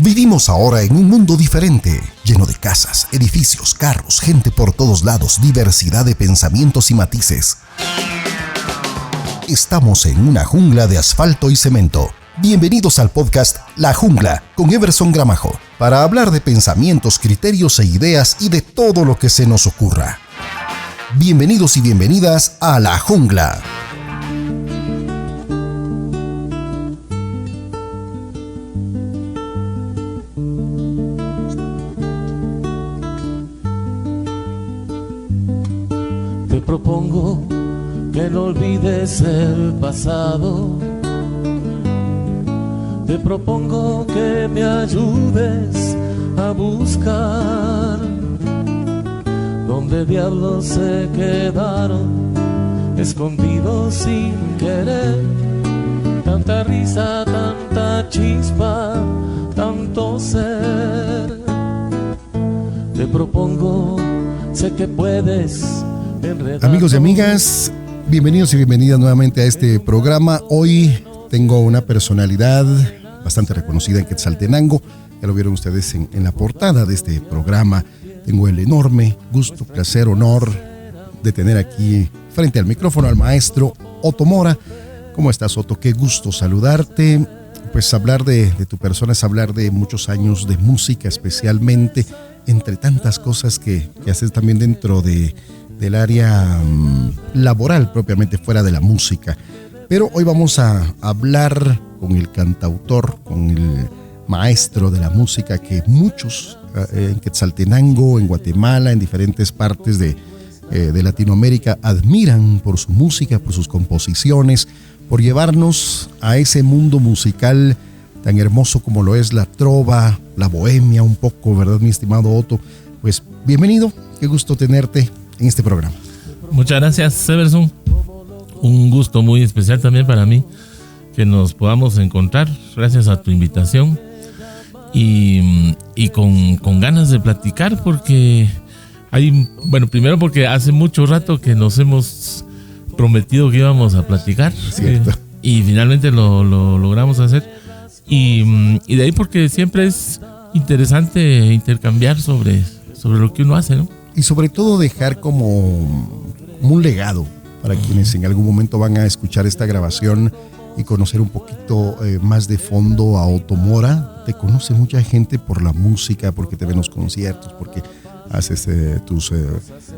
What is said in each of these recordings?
Vivimos ahora en un mundo diferente, lleno de casas, edificios, carros, gente por todos lados, diversidad de pensamientos y matices. Estamos en una jungla de asfalto y cemento. Bienvenidos al podcast La Jungla con Everson Gramajo, para hablar de pensamientos, criterios e ideas y de todo lo que se nos ocurra. Bienvenidos y bienvenidas a La Jungla. Te propongo que no olvides el pasado. Te propongo que me ayudes a buscar donde diablos se quedaron escondidos sin querer. Tanta risa, tanta chispa, tanto ser. Te propongo, sé que puedes. Amigos y amigas, bienvenidos y bienvenidas nuevamente a este programa. Hoy tengo una personalidad bastante reconocida en Quetzaltenango. Ya lo vieron ustedes en la portada de este programa. Tengo el enorme gusto, placer, honor de tener aquí frente al micrófono al maestro Otto Mora. ¿Cómo estás, Otto? Qué gusto saludarte. Pues hablar de tu persona es hablar de muchos años de música, especialmente entre tantas cosas que haces también dentro del área laboral, propiamente fuera de la música. Pero hoy vamos a hablar con el cantautor, con el maestro de la música que muchos en Quetzaltenango, en Guatemala, en diferentes partes de Latinoamérica admiran por su música, por sus composiciones, por llevarnos a ese mundo musical tan hermoso como lo es la trova, la bohemia un poco, ¿verdad, mi estimado Otto? Pues bienvenido, qué gusto tenerte en este programa. Muchas gracias, Everson. Un gusto muy especial también para mí que nos podamos encontrar, gracias a tu invitación y con ganas de platicar, porque primero porque hace mucho rato que nos hemos prometido que íbamos a platicar, y finalmente lo logramos hacer, y de ahí porque siempre es interesante intercambiar sobre lo que uno hace, ¿no? Y sobre todo dejar como un legado para quienes en algún momento van a escuchar esta grabación y conocer un poquito más de fondo a Otto Mora. Te conoce mucha gente por la música, porque te ven los conciertos, porque haces tus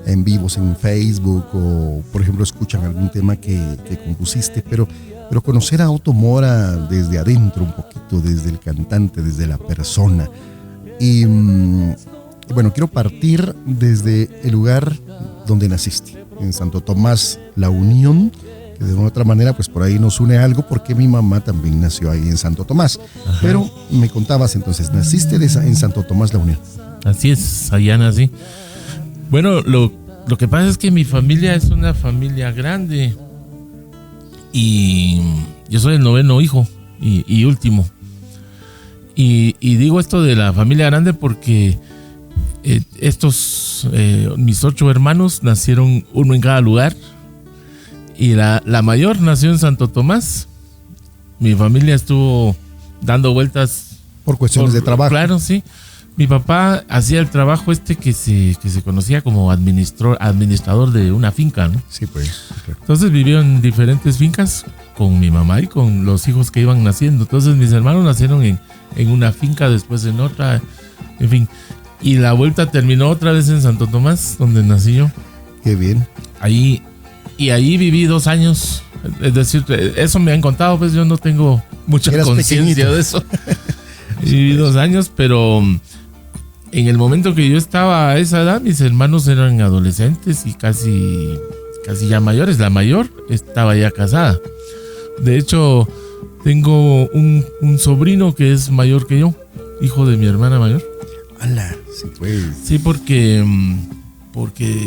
en vivos en Facebook, o por ejemplo escuchan algún tema que compusiste, pero conocer a Otto Mora desde adentro un poquito, desde el cantante, desde la persona. Y bueno, quiero partir desde el lugar donde naciste, en Santo Tomás, La Unión, que de una u otra manera pues por ahí nos une algo, porque mi mamá también nació ahí en Santo Tomás. Ajá. Pero me contabas entonces, naciste en Santo Tomás, La Unión. Así es, allá nací. Bueno, lo que pasa es que mi familia es una familia grande y yo soy el noveno hijo y último. Y digo esto de la familia grande porque mis 8 hermanos nacieron uno en cada lugar, y la mayor nació en Santo Tomás. Mi familia estuvo dando vueltas por cuestiones de trabajo. Claro, sí. Mi papá hacía el trabajo que se conocía como administrador de una finca, ¿no? Sí, pues. Okay. Entonces vivió en diferentes fincas con mi mamá y con los hijos que iban naciendo. Entonces mis hermanos nacieron en una finca, después en otra, en fin. Y la vuelta terminó otra vez en Santo Tomás, donde nací yo. Qué bien. Ahí viví 2 años. Es decir, eso me han contado, pues yo no tengo mucha conciencia de eso. Viví 2 años, pero en el momento que yo estaba a esa edad, mis hermanos eran adolescentes y casi ya mayores. La mayor estaba ya casada. De hecho, tengo un sobrino que es mayor que yo, hijo de mi hermana mayor. ¡Hala! Sí, pues. Sí, porque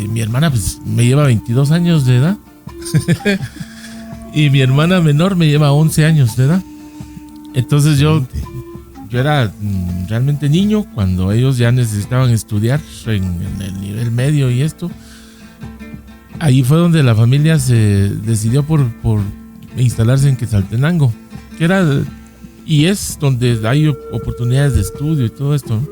mi hermana pues me lleva 22 años de edad y mi hermana menor me lleva 11 años de edad. Entonces yo era realmente niño cuando ellos ya necesitaban estudiar en el nivel medio y esto. Ahí fue donde la familia se decidió por instalarse en Quetzaltenango, que era y es donde hay oportunidades de estudio y todo esto, ¿no?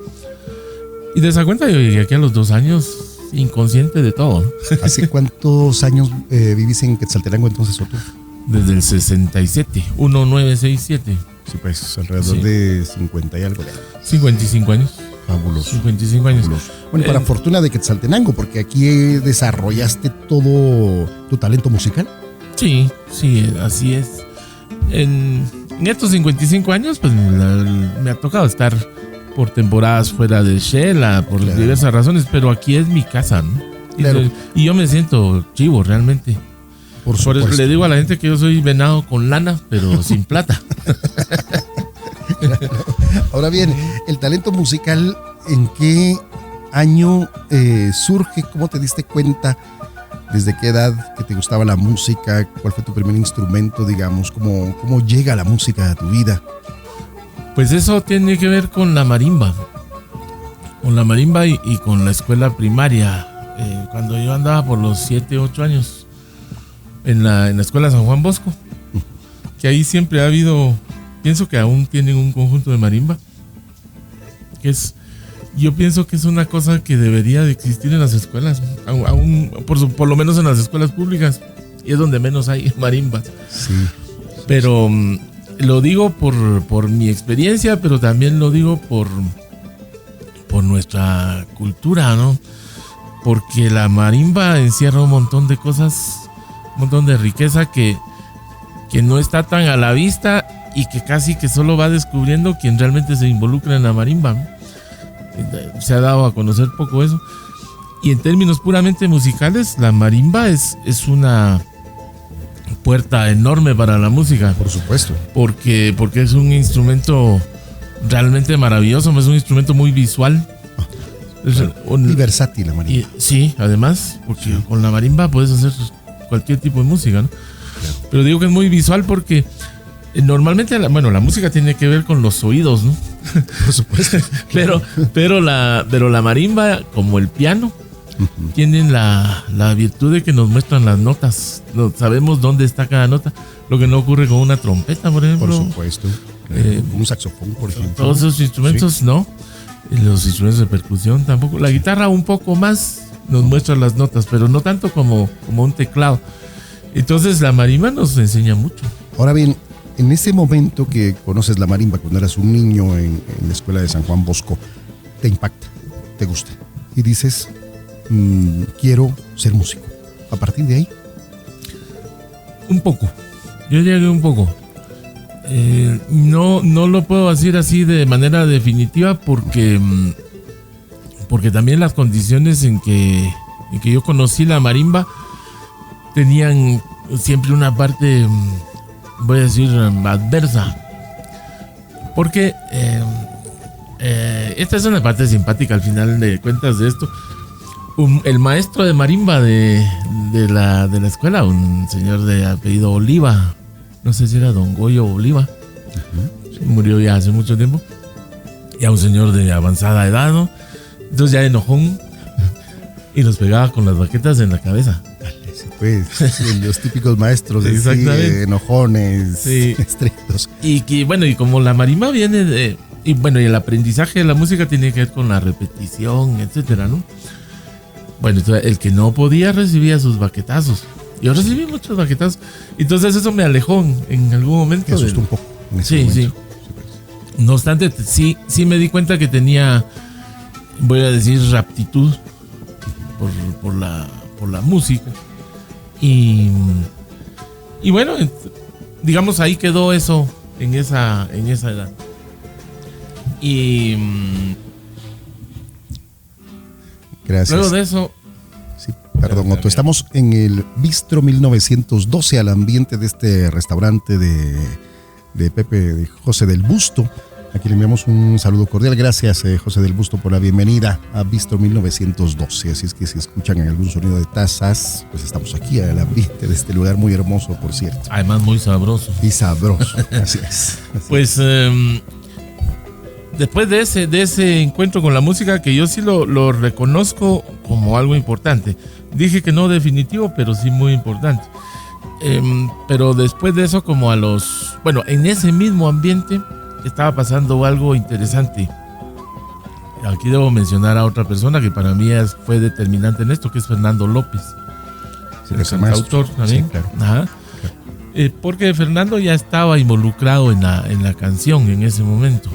Y de esa cuenta yo llegué aquí a los 2 años inconsciente de todo, ¿no? ¿Hace cuántos años vivís en Quetzaltenango entonces, Otto? Desde el 67, 1967. Sí, pues alrededor Sí. de 50 y algo de años. 55 años. Fabuloso. 55 años. Fabuloso. Bueno, para fortuna de Quetzaltenango, porque aquí desarrollaste todo tu talento musical. Sí, así es. En estos 55 años, pues me ha tocado estar por temporadas fuera de Shela, por Claro. diversas razones, pero aquí es mi casa, ¿no? Claro. Y yo me siento chivo, realmente. Por Por eso le digo a la gente que yo soy venado con lana, pero sin plata. Ahora bien, el talento musical, ¿en qué año surge? ¿Cómo te diste cuenta? ¿Desde qué edad que te gustaba la música? ¿Cuál fue tu primer instrumento, digamos? ¿Cómo llega la música a tu vida? Pues eso tiene que ver con la marimba. Con la marimba y con la escuela primaria. Cuando yo andaba por los 7, 8 años en la escuela San Juan Bosco, que ahí siempre ha habido, pienso que aún tienen un conjunto de marimba, yo pienso que es una cosa que debería de existir en las escuelas, aún por lo menos en las escuelas públicas, y es donde menos hay marimbas. Sí. Pero lo digo por mi experiencia, pero también lo digo por nuestra cultura, ¿no? Porque la marimba encierra un montón de cosas, un montón de riqueza que no está tan a la vista y que casi que solo va descubriendo quien realmente se involucra en la marimba, ¿no? Se ha dado a conocer poco eso. Y en términos puramente musicales, la marimba es una puerta enorme para la música. Por supuesto. Porque es un instrumento realmente maravilloso, es un instrumento muy visual. Y versátil la marimba. Sí, además, porque con la marimba puedes hacer cualquier tipo de música, ¿no? Claro. Pero digo que es muy visual porque normalmente la música tiene que ver con los oídos, ¿no? Por supuesto. pero la marimba, como el piano, tienen la virtud de que nos muestran las notas. Sabemos dónde está cada nota, lo que no ocurre con una trompeta, por ejemplo. Por supuesto. Un saxofón, por ejemplo. Todos esos instrumentos, sí. No. Los instrumentos de percusión tampoco. La guitarra un poco más nos muestra las notas, pero no tanto como un teclado. Entonces la marimba nos enseña mucho. Ahora bien, en ese momento que conoces la marimba, cuando eras un niño en la escuela de San Juan Bosco, te impacta, te gusta y dices, quiero ser músico. A partir de ahí, un poco. Yo llegué un poco. No lo puedo decir así de manera definitiva porque también las condiciones en que yo conocí la marimba tenían siempre una parte, voy a decir, adversa. Porque esta es una parte simpática al final de cuentas de esto. El maestro de marimba de la escuela, un señor de apellido Oliva, no sé si era Don Goyo Oliva, murió ya hace mucho tiempo, ya un señor de avanzada edad, ¿no? Entonces ya enojón y nos pegaba con las baquetas en la cabeza. Pues los típicos maestros de enojones, sí, estrictos. Y bueno, y como la marimba viene y el aprendizaje de la música tiene que ver con la repetición, etcétera, ¿no? Bueno, entonces el que no podía recibía sus baquetazos. Yo recibí muchos baquetazos. Entonces eso me alejó en algún momento. Me asustó un poco en ese momento. Sí. No obstante, sí me di cuenta que tenía, voy a decir, aptitud por la música. Y bueno, digamos, ahí quedó eso en esa edad. Y gracias. Luego de eso... Sí, perdón, Otto. Estamos en el Bistro 1912, al ambiente de este restaurante de Pepe de José del Busto. Aquí le enviamos un saludo cordial. Gracias, José del Busto, por la bienvenida a Bistro 1912. Así es que si escuchan algún sonido de tazas, pues estamos aquí al ambiente de este lugar muy hermoso, por cierto. Además, muy sabroso. Y sabroso, así es. Pues después de ese encuentro con la música, que yo sí lo reconozco como algo importante. Dije que no definitivo, pero sí muy importante. Pero después de eso, en ese mismo ambiente, estaba pasando algo interesante. Aquí debo mencionar a otra persona que para mí fue determinante en esto, que es Fernando López. Sí, El cantautor también. Sí, claro. Ajá. Porque Fernando ya estaba involucrado en la canción en ese momento.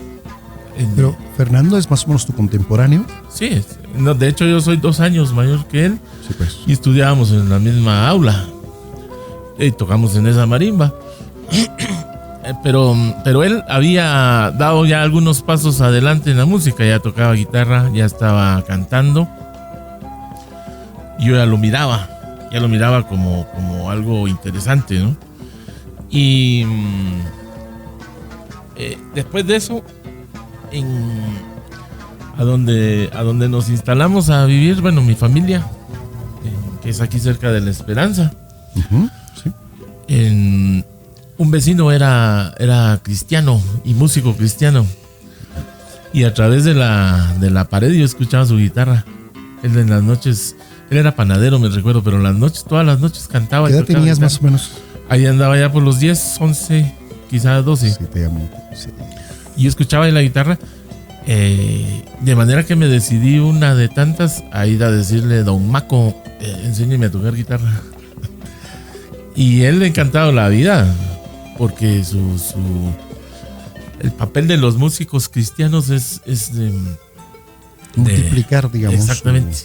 Pero Fernando es más o menos tu contemporáneo. Sí, no, de hecho yo soy 2 años mayor que él. Sí, pues. Y estudiábamos en la misma aula. Y tocamos en esa marimba. Pero él había dado ya algunos pasos adelante en la música. Ya tocaba guitarra, ya estaba cantando. Yo ya lo miraba como algo interesante, ¿no? Y después de eso, a donde nos instalamos a vivir, bueno, mi familia, que es aquí cerca de La Esperanza. Uh-huh, sí. Un vecino era cristiano y músico cristiano. Y a través de la pared yo escuchaba su guitarra. Él en las noches, él era panadero, me recuerdo, pero en las noches, todas las noches cantaba. ¿Qué edad tenías guitarra. más o menos? Ahí andaba ya por los 10, 11, quizás 12. Sí, te llamo. Sí. Y yo escuchaba ahí la guitarra. De manera que me decidí una de tantas a ir a decirle: Don Maco, enséñeme a tocar guitarra. Y él le ha encantado la vida, porque el papel de los músicos cristianos es multiplicar, digamos. Exactamente.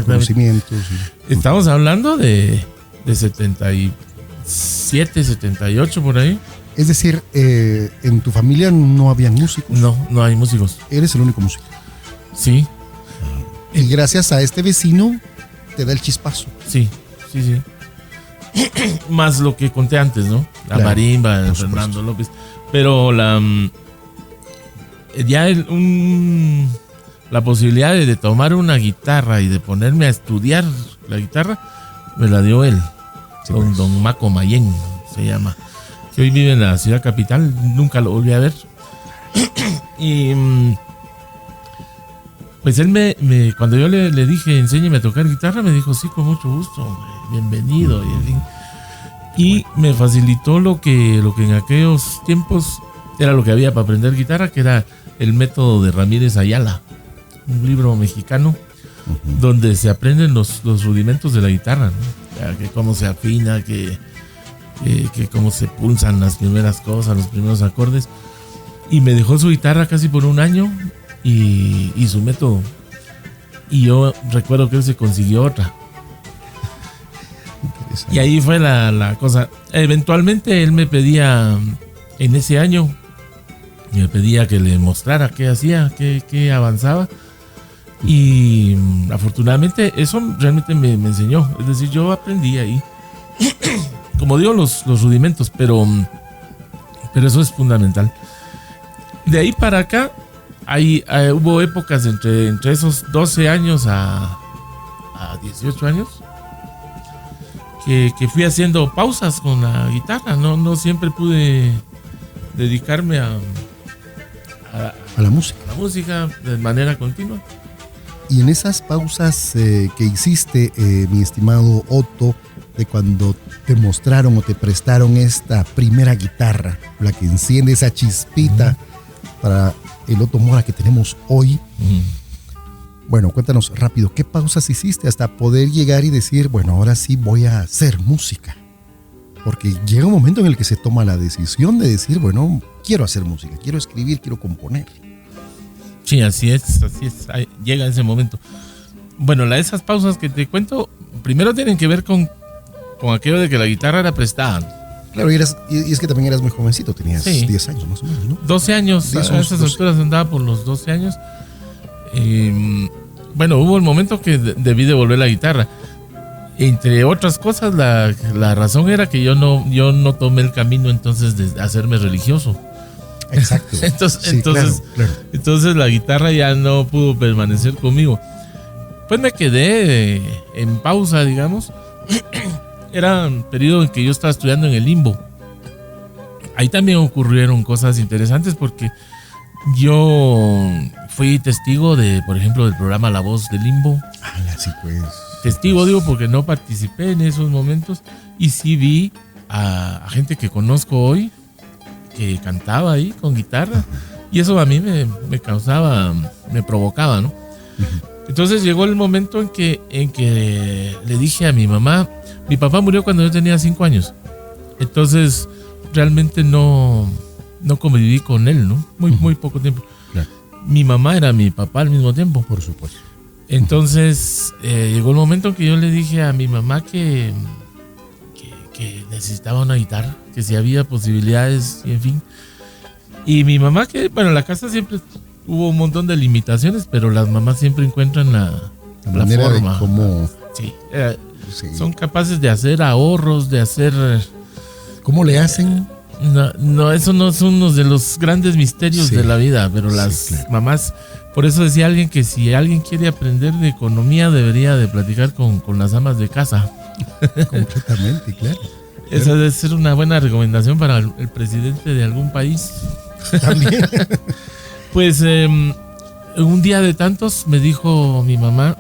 Conocimientos. Estamos hablando de 77, 78 por ahí. Es decir, en tu familia no habían músicos. No hay músicos. Eres el único músico. Sí. Y gracias a este vecino te da el chispazo. Sí. Más lo que conté antes, ¿no? La marimba, Fernando López. Pero la posibilidad de tomar una guitarra y de ponerme a estudiar la guitarra, me la dio él. Sí, don Maco Mayén se llama. Que hoy vive en la ciudad capital. Nunca lo volví a ver. Y pues él cuando yo le dije: enséñeme a tocar guitarra, me dijo: sí, con mucho gusto, hombre, bienvenido. Y me facilitó lo que en aquellos tiempos era lo que había para aprender guitarra, que era el método de Ramírez Ayala, un libro mexicano, donde se aprenden los rudimentos de la guitarra, ¿no? Que cómo se afina, que cómo se pulsan las primeras cosas, los primeros acordes. Y me dejó su guitarra casi por 1 año y su método. Y yo recuerdo que él se consiguió otra. Y ahí fue la cosa. Eventualmente él me pedía, en ese año, me pedía que le mostrara qué hacía, qué avanzaba. Y afortunadamente eso realmente me enseñó. Es decir, yo aprendí ahí. Como digo, los rudimentos, pero eso es fundamental. De ahí para acá, hubo épocas entre esos 12 años a 18 años que fui haciendo pausas con la guitarra. No siempre pude dedicarme a la música. A la música de manera continua. Y en esas pausas que hiciste, mi estimado Otto, de cuando te mostraron o te prestaron esta primera guitarra, la que enciende esa chispita para el Otto Mora que tenemos hoy. Bueno, cuéntanos rápido, ¿qué pausas hiciste hasta poder llegar y decir: bueno, ahora sí voy a hacer música? Porque llega un momento en el que se toma la decisión de decir: bueno, quiero hacer música, quiero escribir, quiero componer. Sí, así es. Llega ese momento. Bueno, esas pausas que te cuento, primero tienen que ver con aquello de que la guitarra era prestada. Claro, y es que también eras muy jovencito, tenías 10 años más o menos, ¿no? 12 años, 10, a esas alturas andaba por los 12 años. Bueno, hubo el momento que debí devolver la guitarra. Entre otras cosas, la razón era que yo no tomé el camino entonces de hacerme religioso. Exacto. Entonces la guitarra ya no pudo permanecer conmigo. Pues me quedé en pausa, digamos. Era un periodo en que yo estaba estudiando en el Limbo. Ahí también ocurrieron cosas interesantes porque yo fui testigo por ejemplo, del programa La Voz del Limbo. Sí, pues. Testigo, digo, porque no participé en esos momentos y sí vi a gente que conozco hoy que cantaba ahí con guitarra Y eso a mí me causaba, me provocaba, ¿no? Entonces llegó el momento en que le dije a mi mamá, mi papá murió cuando yo tenía 5 años. Entonces realmente no conviví con él, ¿no? Muy poco tiempo. Claro. Mi mamá era mi papá al mismo tiempo. Por supuesto. Entonces llegó el momento en que yo le dije a mi mamá que necesitaba una guitarra, que si había posibilidades y en fin. Y mi mamá, que bueno, en la casa siempre hubo un montón de limitaciones, pero las mamás siempre encuentran la manera forma. de cómo... Sí, Sí. son capaces de hacer ahorros, de hacer... ¿Cómo le hacen? No, eso no es uno de los grandes misterios Sí. de la vida, pero Sí, las claro. mamás, por eso decía alguien que si alguien quiere aprender de economía debería de platicar con las amas de casa. Completamente, claro. Esa debe ser una buena recomendación para el presidente de algún país. También. Pues un día de tantos me dijo mi mamá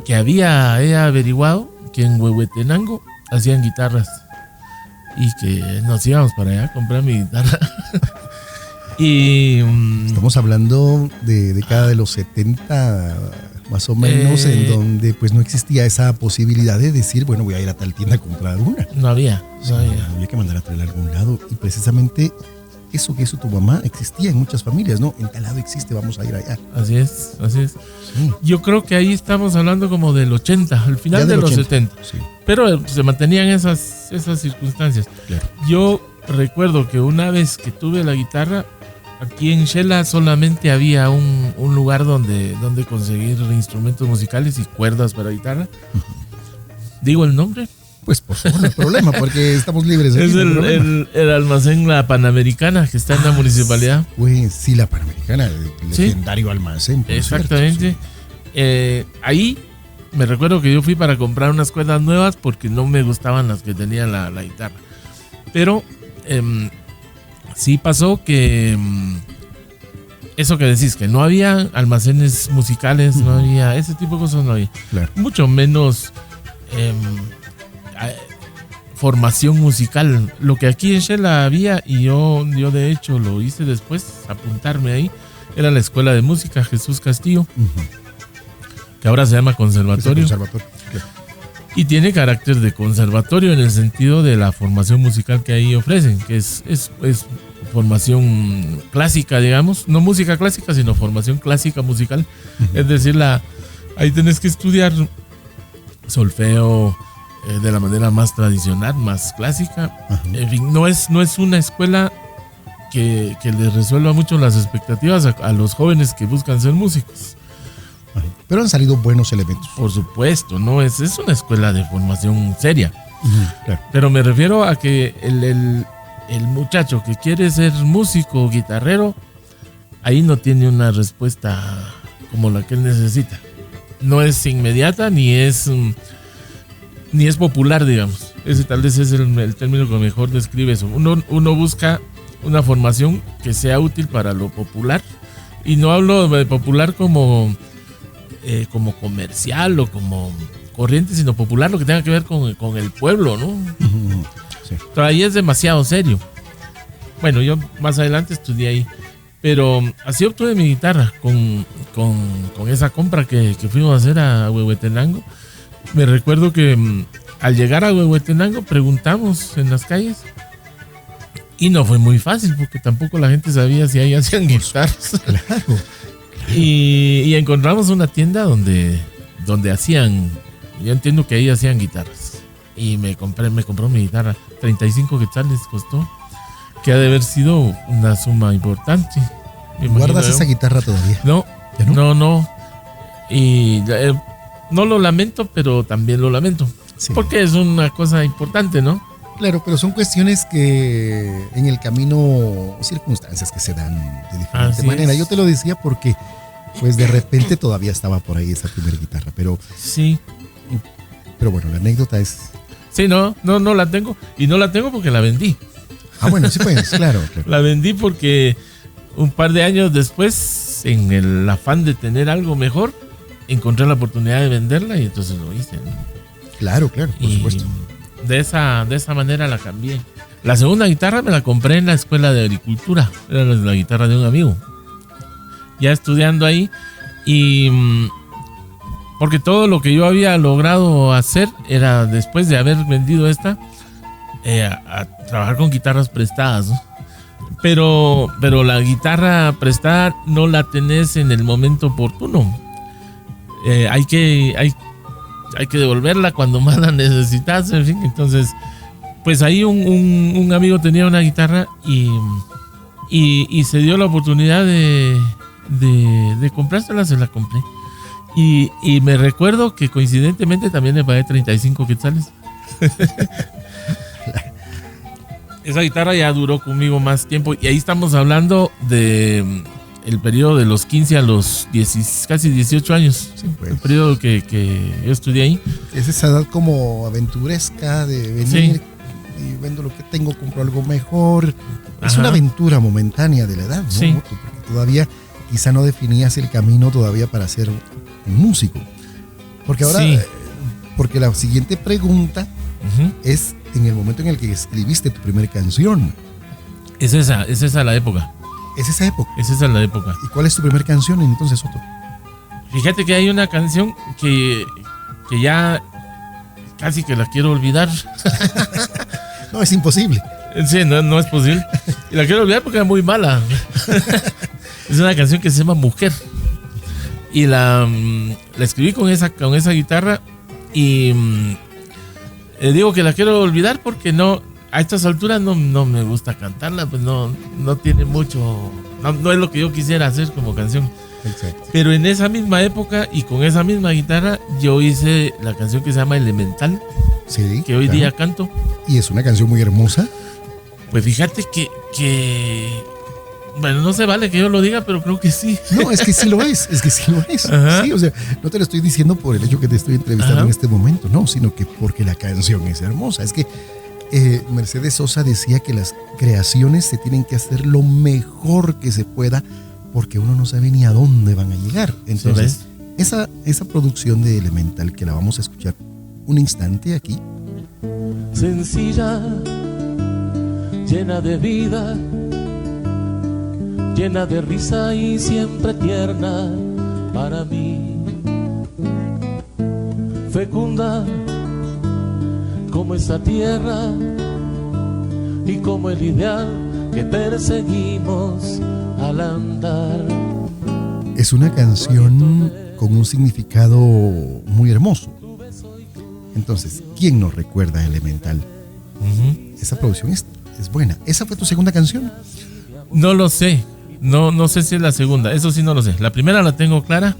que había averiguado que en Huehuetenango hacían guitarras y que nos íbamos para allá a comprar mi guitarra. Y Estamos hablando de década de los 70, más o menos, en donde pues no existía esa posibilidad de decir, bueno, voy a ir a tal tienda a comprar una. no había. Había que mandar a traer a algún lado. Y precisamente eso que hizo tu mamá existía en muchas familias, ¿no? En tal lado existe, vamos a ir allá. Así es. Sí. Yo creo que ahí estamos hablando como del 80, al final Ya de del los 80. 70. Sí, Pero se mantenían esas circunstancias. claro. Yo recuerdo que una vez que tuve la guitarra, aquí en Shela solamente había un lugar donde conseguir instrumentos musicales y cuerdas para guitarra. ¿Digo el nombre? Pues por favor, no hay problema, porque estamos libres. Aquí, Es no hay problema. el almacén La Panamericana, que está en la municipalidad. Pues sí, la Panamericana, el Sí. legendario almacén. por Exactamente. cierto, Ahí me recuerdo que yo fui para comprar unas cuerdas nuevas porque no me gustaban las que tenía la guitarra. Pero sí pasó que eso que decís, que no había almacenes musicales, no había ese tipo de cosas, no había. sí, claro. Mucho menos formación musical. Lo que aquí en Shela había, y yo de hecho lo hice después, apuntarme ahí, era la Escuela de Música Jesús Castillo, que ahora se llama Es el Conservatorio. conservatorio, claro. Y tiene carácter de conservatorio en el sentido de la formación musical que ahí ofrecen, que es formación clásica, digamos, no música clásica, sino formación clásica musical. Es decir, ahí tenés que estudiar solfeo de la manera más tradicional, más clásica. En fin, no es una escuela que les resuelva mucho las expectativas a los jóvenes que buscan ser músicos. Pero han salido buenos elementos. Por supuesto, no es una escuela de formación seria. Claro. Pero me refiero a que el muchacho que quiere ser músico o guitarrero, ahí no tiene una respuesta como la que él necesita. No es inmediata ni es popular, digamos. Ese tal vez es el término que mejor describe eso. Uno busca una formación que sea útil para lo popular. Y no hablo de popular como comercial o como corriente, sino popular, lo que tenga que ver con el pueblo, ¿no? Sí. Pero ahí es demasiado serio. Bueno, yo más adelante estudié ahí, pero así obtuve mi guitarra con esa compra que fuimos a hacer a Huehuetenango. Me recuerdo que al llegar a Huehuetenango preguntamos en las calles y no fue muy fácil porque tampoco la gente sabía si ahí hacían guitarras. Claro. Y encontramos una tienda donde hacían, yo entiendo que ahí hacían guitarras. Y me compró mi guitarra, 35 quetzales costó, que ha de haber sido una suma importante. me imagino ¿Guardas yo. esa guitarra todavía? No, ¿Ya no? no. Y no lo lamento, pero también lo lamento. Sí. Porque es una cosa importante, ¿no? Claro, pero son cuestiones que en el camino, circunstancias que se dan de diferente Así manera. es. Yo te lo decía porque, pues de repente todavía estaba por ahí esa primera guitarra, pero Sí. bueno, la anécdota es... Sí, no la tengo. Y no la tengo porque la vendí. Ah, bueno, sí pues, claro. La vendí porque un par de años después, en el afán de tener algo mejor, encontré la oportunidad de venderla y entonces lo hice, ¿no? Claro, por Y supuesto. de esa manera la cambié. La segunda guitarra me la compré en la escuela de agricultura. Era la guitarra de un amigo. Ya estudiando ahí. Y porque todo lo que yo había logrado hacer era, después de haber vendido esta, a trabajar con guitarras prestadas, ¿no? Pero la guitarra prestada no la tenés en el momento oportuno. Hay que devolverla cuando más la necesitas, en fin. Entonces, pues ahí un amigo tenía una guitarra y se dio la oportunidad de comprársela, se la compré. Y me recuerdo que coincidentemente también le pagué 35 quetzales. Esa guitarra ya duró conmigo más tiempo. Y ahí estamos hablando de el periodo de los 15 a los casi 18 años. Sí, pues. El periodo que yo estudié ahí. Es esa edad como aventuresca de venir, Sí. Y vendo lo que tengo, compro algo mejor. Es Ajá. una aventura momentánea de la edad, ¿no? Sí. Porque todavía quizá no definías el camino todavía para ser un músico. Porque ahora, Sí. porque la siguiente pregunta Ujú. es en el momento en el que escribiste tu primera canción. Es esa la época. Es esa época. Es esa la época. ¿Y cuál es tu primera canción entonces, Otto? Fíjate que hay una canción que ya casi que la quiero olvidar. No, es imposible. Sí, no es posible. Y la quiero olvidar porque era muy mala. Es una canción que se llama Mujer. Y la escribí con esa guitarra. Y digo que la quiero olvidar porque a estas alturas no me gusta cantarla. Pues no tiene mucho. No es lo que yo quisiera hacer como canción. Exacto. Pero en esa misma época y con esa misma guitarra, yo hice la canción que se llama Elemental, Sí. que hoy claro. día canto. Y es una canción muy hermosa. Pues fíjate que bueno, no se vale que yo lo diga, pero creo que sí. No, es que sí lo es, Ajá. Sí, o sea, no te lo estoy diciendo por el hecho que te estoy entrevistando Ajá. en este momento, no, sino que porque la canción es hermosa. Es que Mercedes Sosa decía que las creaciones se tienen que hacer lo mejor que se pueda porque uno no sabe ni a dónde van a llegar. Entonces, esa producción de Elemental que la vamos a escuchar un instante aquí. Sencilla, llena de vida, llena de risa y siempre tierna para mí. Fecunda como esa tierra y como el ideal que perseguimos al andar. Es una canción con un significado muy hermoso. Entonces, ¿quién nos recuerda Elemental? Ujú. Esa producción es buena. ¿Esa fue tu segunda canción? No lo sé. No sé si es la segunda. Eso sí no lo sé. La primera la tengo clara.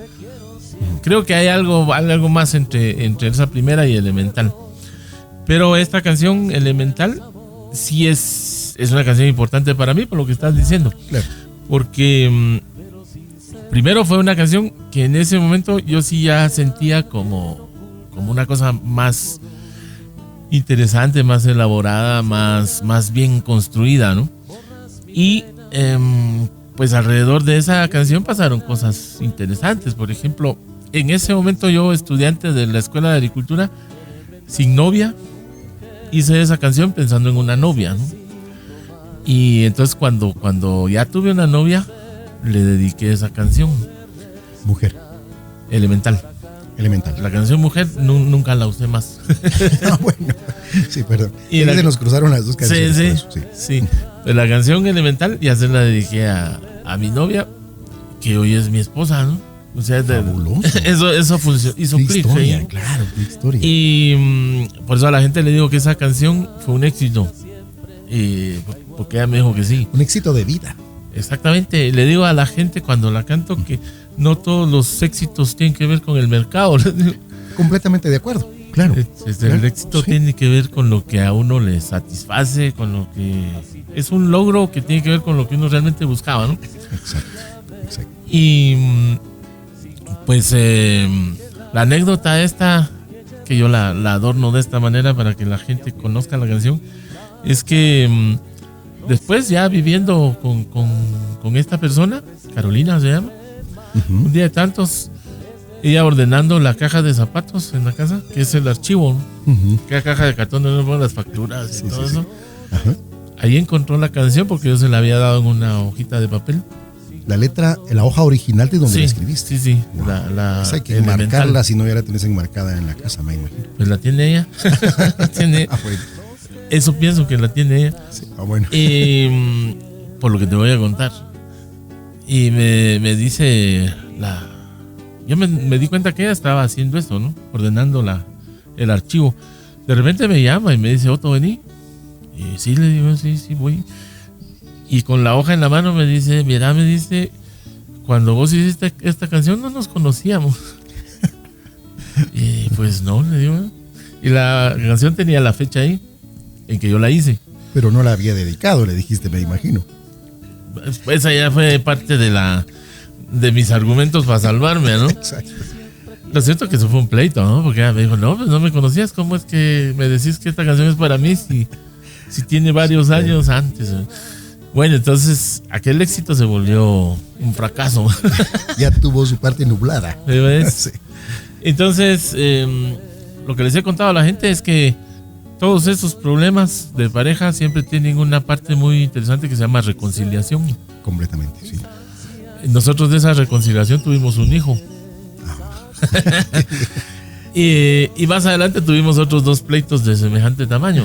Creo que hay algo más entre esa primera y Elemental. Pero esta canción, Elemental, sí es una canción importante para mí, por lo que estás diciendo. Claro. Porque primero fue una canción que en ese momento yo sí ya sentía como una cosa más interesante, más elaborada, más bien construida, ¿no? Y pues alrededor de esa canción pasaron cosas interesantes. Por ejemplo, en ese momento yo, estudiante de la Escuela de Agricultura, sin novia, hice esa canción pensando en una novia, ¿no? Y entonces cuando ya tuve una novia, le dediqué esa canción, Mujer. Elemental. Elemental. La canción Mujer nunca la usé más. Ah, bueno. Sí, perdón. Y Y la- se nos cruzaron las dos canciones. por eso, sí. Pero la canción Elemental ya se la dediqué a mi novia, que hoy es mi esposa, ¿no? O sea, Fabuloso. eso funcionó, hizo Qué clic historia, ahí. claro, qué historia. Y por eso a la gente le digo que esa canción fue un éxito. Porque ella me dijo que sí. Un éxito de vida. Exactamente. Le digo a la gente cuando la canto que no todos los éxitos tienen que ver con el mercado. Les digo, Completamente de acuerdo. Claro. el Claro, éxito sí. tiene que ver con lo que a uno le satisface, con lo que es un logro que tiene que ver con lo que uno realmente buscaba, ¿no? Exacto. Exacto. Y pues la anécdota esta, que yo la adorno de esta manera para que la gente conozca la canción, es que después ya viviendo con esta persona, Carolina se llama, Ujú. un día de tantos, ella ordenando la caja de zapatos en la casa, que es el archivo, ¿no? Ujú. Que la caja de cartón donde uno pone las facturas y Sí, todo sí, sí. eso. Ajá. Ahí encontró la canción porque yo se la había dado en una hojita de papel. La letra, la hoja original de donde Sí, la escribiste. sí. Wow. La Hay que elemental. marcarla, si no ya la tenés enmarcada en la casa, me imagino. Pues la tiene ella. La tiene. Bueno. Eso pienso que la tiene ella. Sí. Bueno. Y por lo que te voy a contar. Y me dice yo me di cuenta que ella estaba haciendo eso, ¿no? Ordenando el archivo. De repente me llama y me dice, Otto, vení. Y sí, le digo, sí, voy. Y con la hoja en la mano me dice, mira, me dice, cuando vos hiciste esta canción no nos conocíamos. Y pues no, le digo. Y la canción tenía la fecha ahí en que yo la hice. Pero no la había dedicado, le dijiste, me imagino. Esa ya fue parte de mis argumentos para salvarme, ¿no? Exacto. Lo cierto que eso fue un pleito, ¿no? Porque ella me dijo, no, pues no me conocías, ¿cómo es que me decís que esta canción es para mí si tiene varios años antes? Bueno, entonces aquel éxito se volvió un fracaso. Ya tuvo su parte nublada. ¿Ves? Sí. Entonces, lo que les he contado a la gente es que todos esos problemas de pareja siempre tienen una parte muy interesante que se llama reconciliación. Completamente, sí. Nosotros de esa reconciliación tuvimos un hijo. Y más adelante tuvimos otros 2 pleitos de semejante tamaño.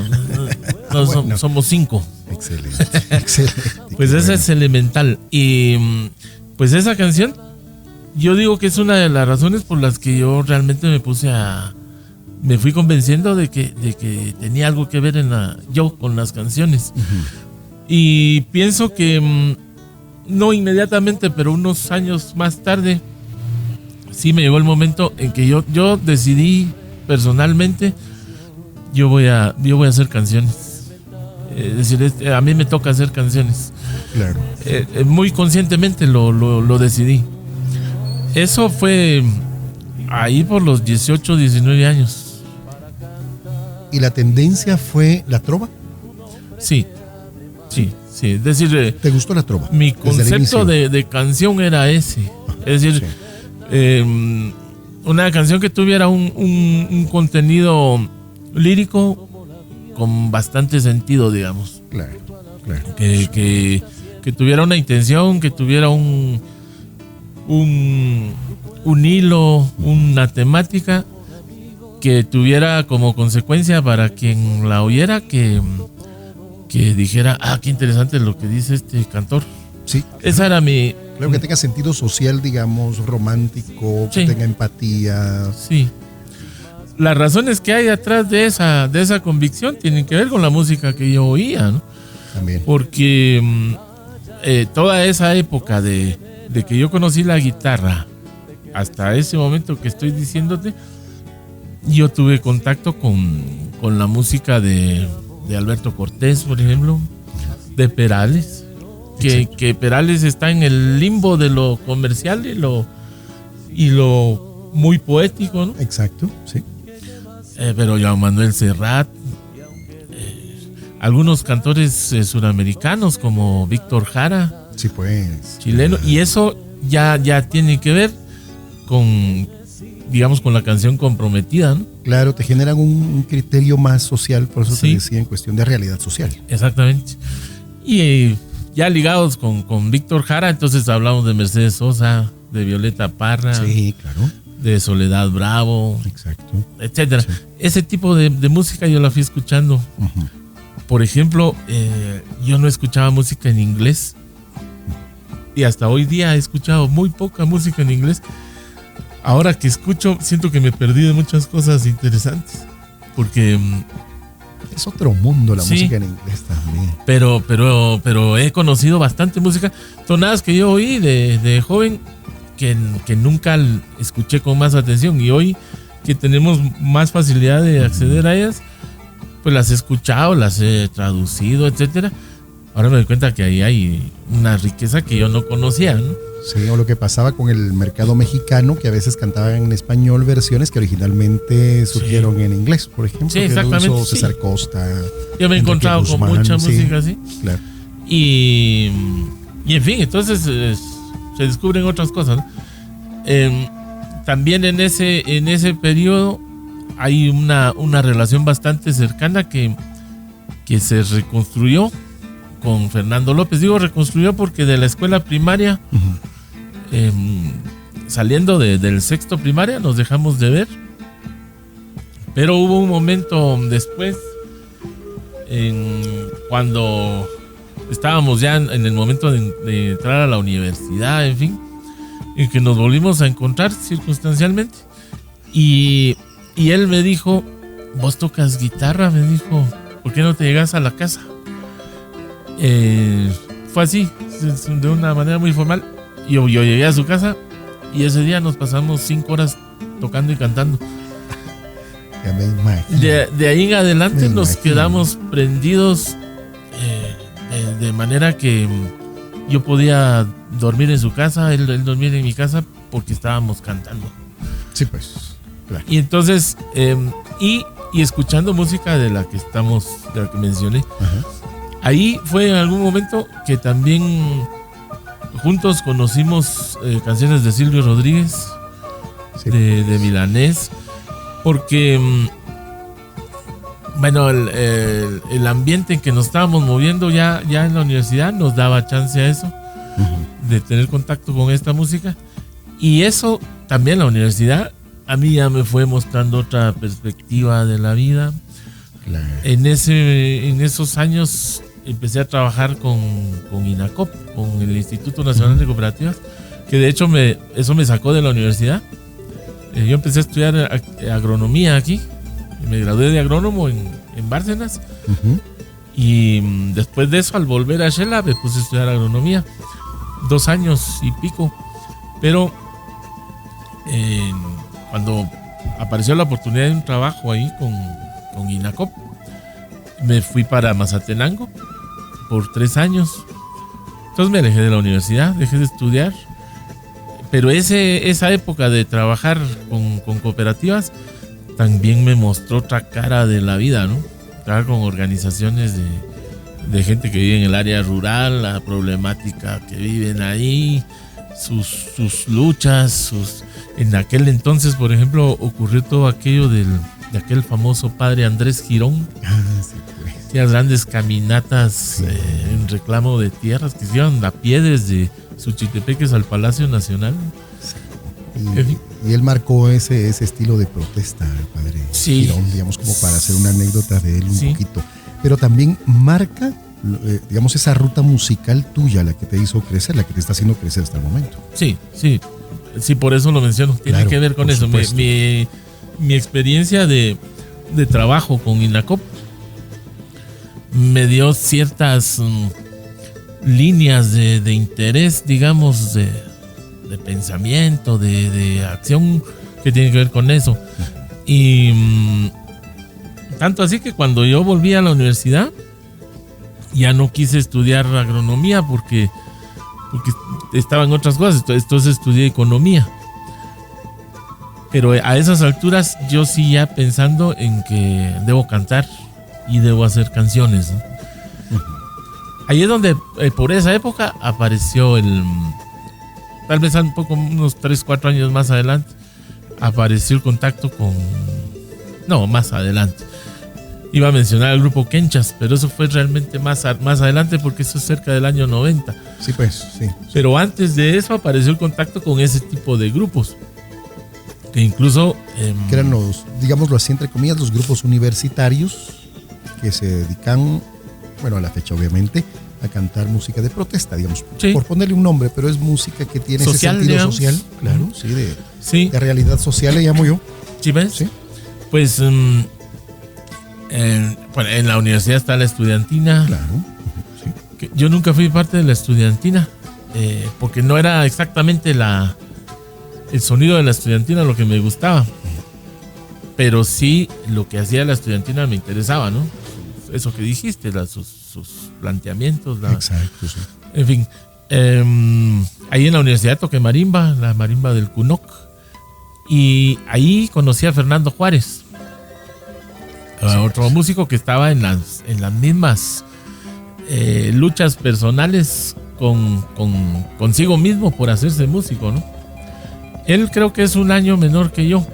Bueno. Somos 5. Excelente, excelente. Pues esa es elemental. Y pues esa canción, yo digo que es una de las razones por las que yo realmente me fui convenciendo de que tenía algo que ver yo con las canciones. Y pienso que no inmediatamente, pero unos años más tarde, sí me llegó el momento en que yo decidí personalmente, yo voy a hacer canciones. Es decir, a mí me toca hacer canciones. Claro. Muy conscientemente lo decidí. Eso fue ahí por los 18, 19 años. ¿Y la tendencia fue la trova? Sí. Es decir, ¿Te gustó la trova? mi Desde el concepto inicio. de canción era ese. Es decir, una canción que tuviera un contenido lírico con bastante sentido, digamos. Claro. Que tuviera una intención, que tuviera un hilo, una temática, que tuviera como consecuencia para quien la oyera que dijera, qué interesante lo que dice este cantor. Sí. Esa era mi... Claro, que tenga sentido social, digamos, romántico, que Sí. tenga empatía. Sí. Las razones que hay atrás de esa convicción tienen que ver con la música que yo oía, ¿no? También. Porque toda esa época de que yo conocí la guitarra hasta ese momento que estoy diciéndote, yo tuve contacto con la música de Alberto Cortés, por ejemplo, de Perales, que Perales está en el limbo de lo comercial y lo muy poético, ¿no? Exacto, sí. Pero Joan Manuel Serrat, algunos cantores suramericanos como Víctor Jara, Sí, pues. chileno, y eso ya tiene que ver con, digamos, con la canción Comprometida, ¿no? Claro, te generan un criterio más social, por eso Sí. te decía, en cuestión de realidad social. Exactamente. Y ya ligados con Víctor Jara, entonces hablamos de Mercedes Sosa, de Violeta Parra, Sí, claro. de Soledad Bravo, Exacto. etcétera. Sí. Ese tipo de música yo la fui escuchando. Ujú. Por ejemplo, yo no escuchaba música en inglés. Y hasta hoy día he escuchado muy poca música en inglés. Ahora que escucho, siento que me perdí de muchas cosas interesantes. Porque, Es otro mundo la Sí. música en inglés también. pero he conocido bastante música. Tonadas que yo oí de joven que nunca escuché con más atención. Y hoy que tenemos más facilidad de acceder a ellas, pues las he escuchado, las he traducido, etcétera. Ahora me doy cuenta que ahí hay una riqueza que yo no conocía, ¿no? Sí, o lo que pasaba con el mercado mexicano, que a veces cantaban en español versiones que originalmente surgieron en inglés, por ejemplo. Sí, que lo exactamente, hizo sí. César Costa. Yo me he Enrique encontrado con Guzmán, mucha sí, música así. Claro. Y en fin, entonces se descubren otras cosas, ¿no? También en ese periodo hay una relación bastante cercana que se reconstruyó con Fernando López. Digo reconstruyó porque de la escuela primaria, saliendo del sexto primaria, nos dejamos de ver. Pero hubo un momento después, cuando estábamos ya en el momento de entrar a la universidad, en fin, en que nos volvimos a encontrar circunstancialmente. Y él me dijo, vos tocas guitarra, me dijo, ¿por qué no te llegas a la casa? Fue así, de una manera muy formal. Yo llegué a su casa y ese día nos pasamos 5 horas tocando y cantando. Ya me imagino. De ahí en adelante nos quedamos prendidos, de manera que yo podía dormir en su casa, él dormir en mi casa, porque estábamos cantando. Sí, pues, claro. Y entonces, y escuchando música de la que mencioné. Ajá. Ahí fue en algún momento que también juntos conocimos canciones de Silvio Rodríguez, Sí. de Milanés, porque bueno, el ambiente en que nos estábamos moviendo ya en la universidad nos daba chance a eso, de tener contacto con esta música. Y eso también la universidad a mí ya me fue mostrando otra perspectiva de la vida. Claro. En esos años empecé a trabajar con INACOP, con el Instituto Nacional de Cooperativas, que de hecho eso me sacó de la universidad. Yo empecé a estudiar agronomía aquí, me gradué de agrónomo en Bárcenas. Y después de eso, al volver a Shela, me puse a estudiar agronomía 2 años y pico. Pero cuando apareció la oportunidad de un trabajo ahí con INACOP, me fui para Mazatenango por 3 años. Entonces me alejé de la universidad, dejé de estudiar. Pero esa época de trabajar con cooperativas también me mostró otra cara de la vida, ¿no? Trabajar con organizaciones de gente que vive en el área rural, la problemática que viven ahí, sus luchas, en aquel entonces, por ejemplo, ocurrió todo aquello de aquel famoso padre Andrés Girón. Sí, pues. Aquellas grandes caminatas en reclamo de tierras que se iban a pie desde Suchitepeques al Palacio Nacional. Y él marcó ese estilo de protesta, el padre Girón, digamos, como para hacer una anécdota de él un poquito. Pero también marca, digamos, esa ruta musical tuya, la que te hizo crecer, la que te está haciendo crecer hasta el momento. Sí, por eso lo menciono. Tiene que ver con eso. Mi experiencia de trabajo con INACOP me dio ciertas líneas de interés, digamos, de pensamiento, de acción que tienen que ver con eso. Y tanto así que cuando yo volví a la universidad ya no quise estudiar agronomía porque estaba en otras cosas, entonces estudié economía. Pero a esas alturas yo sí ya pensando en que debo cantar y debo hacer canciones, ¿no? Ahí es donde por esa época apareció tal vez un poco, unos 3-4 años más adelante, apareció el contacto más adelante. Iba a mencionar al grupo Kenchas, pero eso fue realmente más adelante porque eso es cerca del año 90. Sí, pues, sí. Pero antes de eso apareció el contacto con ese tipo de grupos. Que incluso... que eran digámoslo así, entre comillas, los grupos universitarios que se dedican, bueno, a la fecha obviamente, a cantar música de protesta, digamos, por ponerle un nombre, pero es música que tiene social, ese sentido, digamos, social, claro, de realidad social, le llamo yo. ¿Sí ves? Sí. Pues en la universidad está la estudiantina. Claro. Sí. Yo nunca fui parte de la estudiantina, porque no era exactamente el sonido de la estudiantina lo que me gustaba, pero sí lo que hacía la estudiantina me interesaba, ¿no? Eso que dijiste, sus planteamientos. Exacto, sí. En fin, ahí en la universidad toqué marimba, la marimba del Cunoc, y ahí conocí a Fernando Juárez, otro músico que estaba en las mismas luchas personales consigo mismo por hacerse músico, ¿no? Él creo que es un año menor que yo.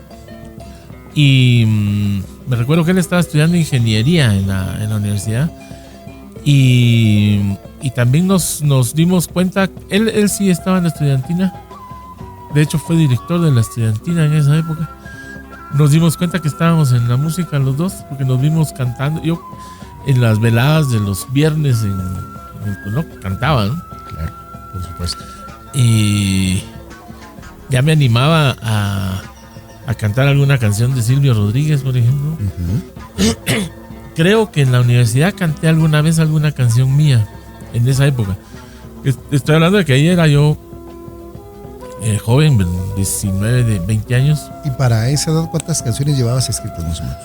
Y me recuerdo que él estaba estudiando ingeniería en la universidad. Y también nos dimos cuenta, él sí estaba en la estudiantina, de hecho fue director de la estudiantina en esa época. Nos dimos cuenta que estábamos en la música los dos, porque nos vimos cantando. Yo en las veladas de los viernes en el Coloc cantaba, ¿no? Claro, por supuesto. Y ya me animaba a cantar alguna canción de Silvio Rodríguez, por ejemplo. Creo que en la universidad canté alguna vez alguna canción mía en esa época. Estoy hablando de que ahí era yo joven, 19, de 20 años. ¿Y para esa edad cuántas canciones llevabas escritas más o menos?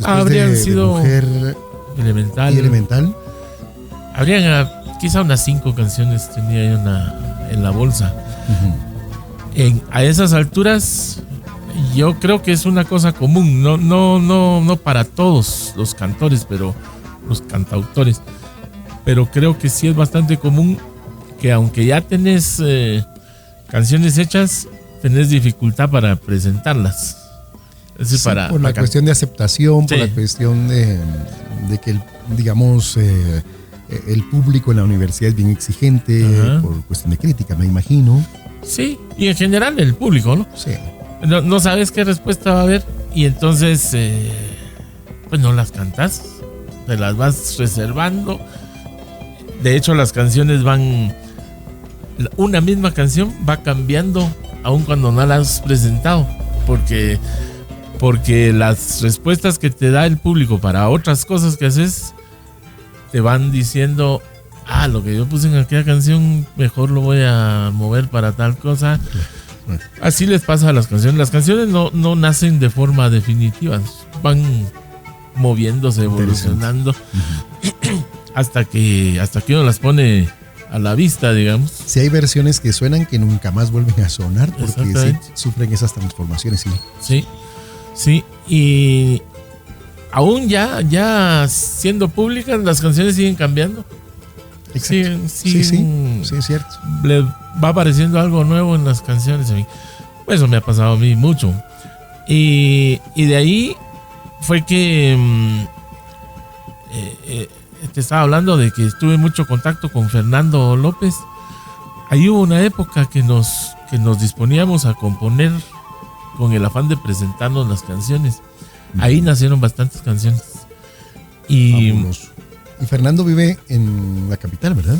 Habrían sido Mujer Elemental. y Elemental. Habrían quizá unas 5 canciones tenía yo en la bolsa. A esas alturas yo creo que es una cosa común, no para todos los cantores, pero los cantautores, pero creo que sí es bastante común que aunque ya tenés canciones hechas, tenés dificultad para presentarlas. Es decir, Sí, por la cuestión de aceptación, por Sí. la cuestión de que, digamos, el público en la universidad es bien exigente, Ajá. por cuestión de crítica, me imagino. Sí, y en general el público, ¿no? Sí. No sabes qué respuesta va a haber y entonces pues no las cantas, te las vas reservando. De hecho, las canciones una misma canción va cambiando aun cuando no la has presentado, porque las respuestas que te da el público para otras cosas que haces te van diciendo, lo que yo puse en aquella canción mejor lo voy a mover para tal cosa. Así les pasa a las canciones. Las canciones no nacen de forma definitiva, van moviéndose, evolucionando hasta que uno las pone a la vista, digamos. Si hay versiones que suenan que nunca más vuelven a sonar porque sí Exactamente. sufren esas transformaciones. Sí. Sí, y aún ya siendo públicas, las canciones siguen cambiando. Exacto. Sí, Sí, es cierto. le va apareciendo algo nuevo en las canciones a mí. Pues eso me ha pasado a mí mucho. Y de ahí fue que te estaba hablando de que estuve mucho contacto con Fernando López. Ahí hubo una época que nos disponíamos a componer con el afán de presentarnos las canciones. Ahí nacieron bastantes canciones. Y Fabuloso. Y Fernando vive en la capital, ¿verdad?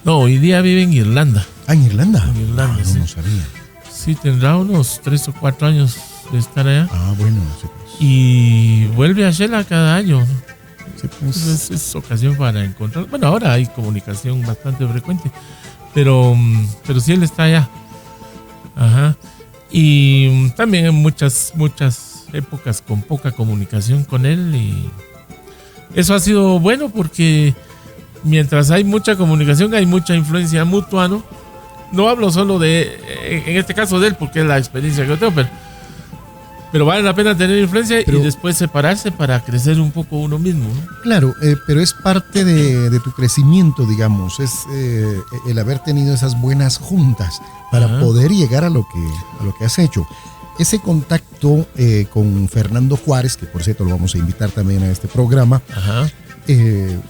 no, hoy día vive en Irlanda. En Irlanda. En Irlanda, sí. No sabía. Sí, tendrá unos 3 o 4 años de estar allá. Bueno, sí, pues. Y vuelve a Shela cada año. Sí, pues. Entonces es ocasión para encontrar. Bueno, ahora hay comunicación bastante frecuente. Pero sí, él está allá. Ajá. Y también en muchas épocas con poca comunicación con él. Y eso ha sido bueno porque mientras hay mucha comunicación, hay mucha influencia mutua, ¿no? No hablo solo en este caso de él, porque es la experiencia que yo tengo, pero vale la pena tener influencia y después separarse para crecer un poco uno mismo, ¿no? Claro, pero es parte de tu crecimiento, digamos, es el haber tenido esas buenas juntas para poder llegar a lo que has hecho. Ese contacto con Fernando Juárez, que por cierto lo vamos a invitar también a este programa,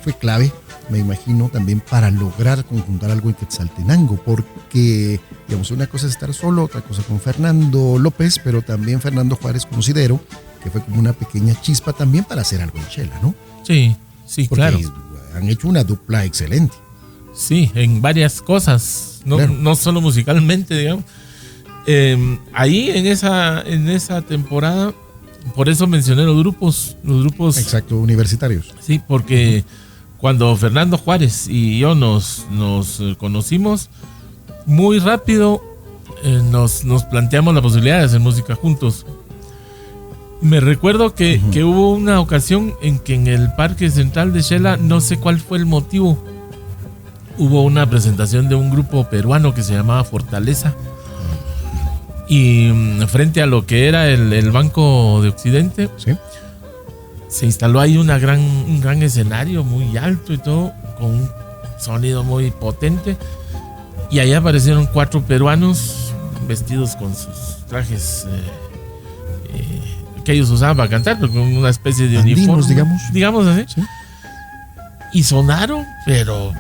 fue clave, me imagino, también para lograr conjuntar algo en Quetzaltenango, porque, digamos, una cosa es estar solo, otra cosa con Fernando López, pero también Fernando Juárez considero que fue como una pequeña chispa también para hacer algo en Shela, ¿no? Sí, Porque claro. han hecho una dupla excelente. Sí, en varias cosas, Claro. no solo musicalmente, digamos. Ahí en esa temporada, por eso mencioné los grupos. Exacto, universitarios. Sí, porque cuando Fernando Juárez y yo nos conocimos, muy rápido nos planteamos la posibilidad de hacer música juntos. Me recuerdo que hubo una ocasión en que en el Parque Central de Shela, no sé cuál fue el motivo, hubo una presentación de un grupo peruano que se llamaba Fortaleza. Y frente a lo que era el Banco de Occidente, ¿Sí? se instaló ahí un gran escenario muy alto y todo, con un sonido muy potente. Y ahí aparecieron 4 peruanos vestidos con sus trajes que ellos usaban para cantar, pero con una especie de Andinos, uniforme, digamos. digamos así. Sí. Y sonaron, pero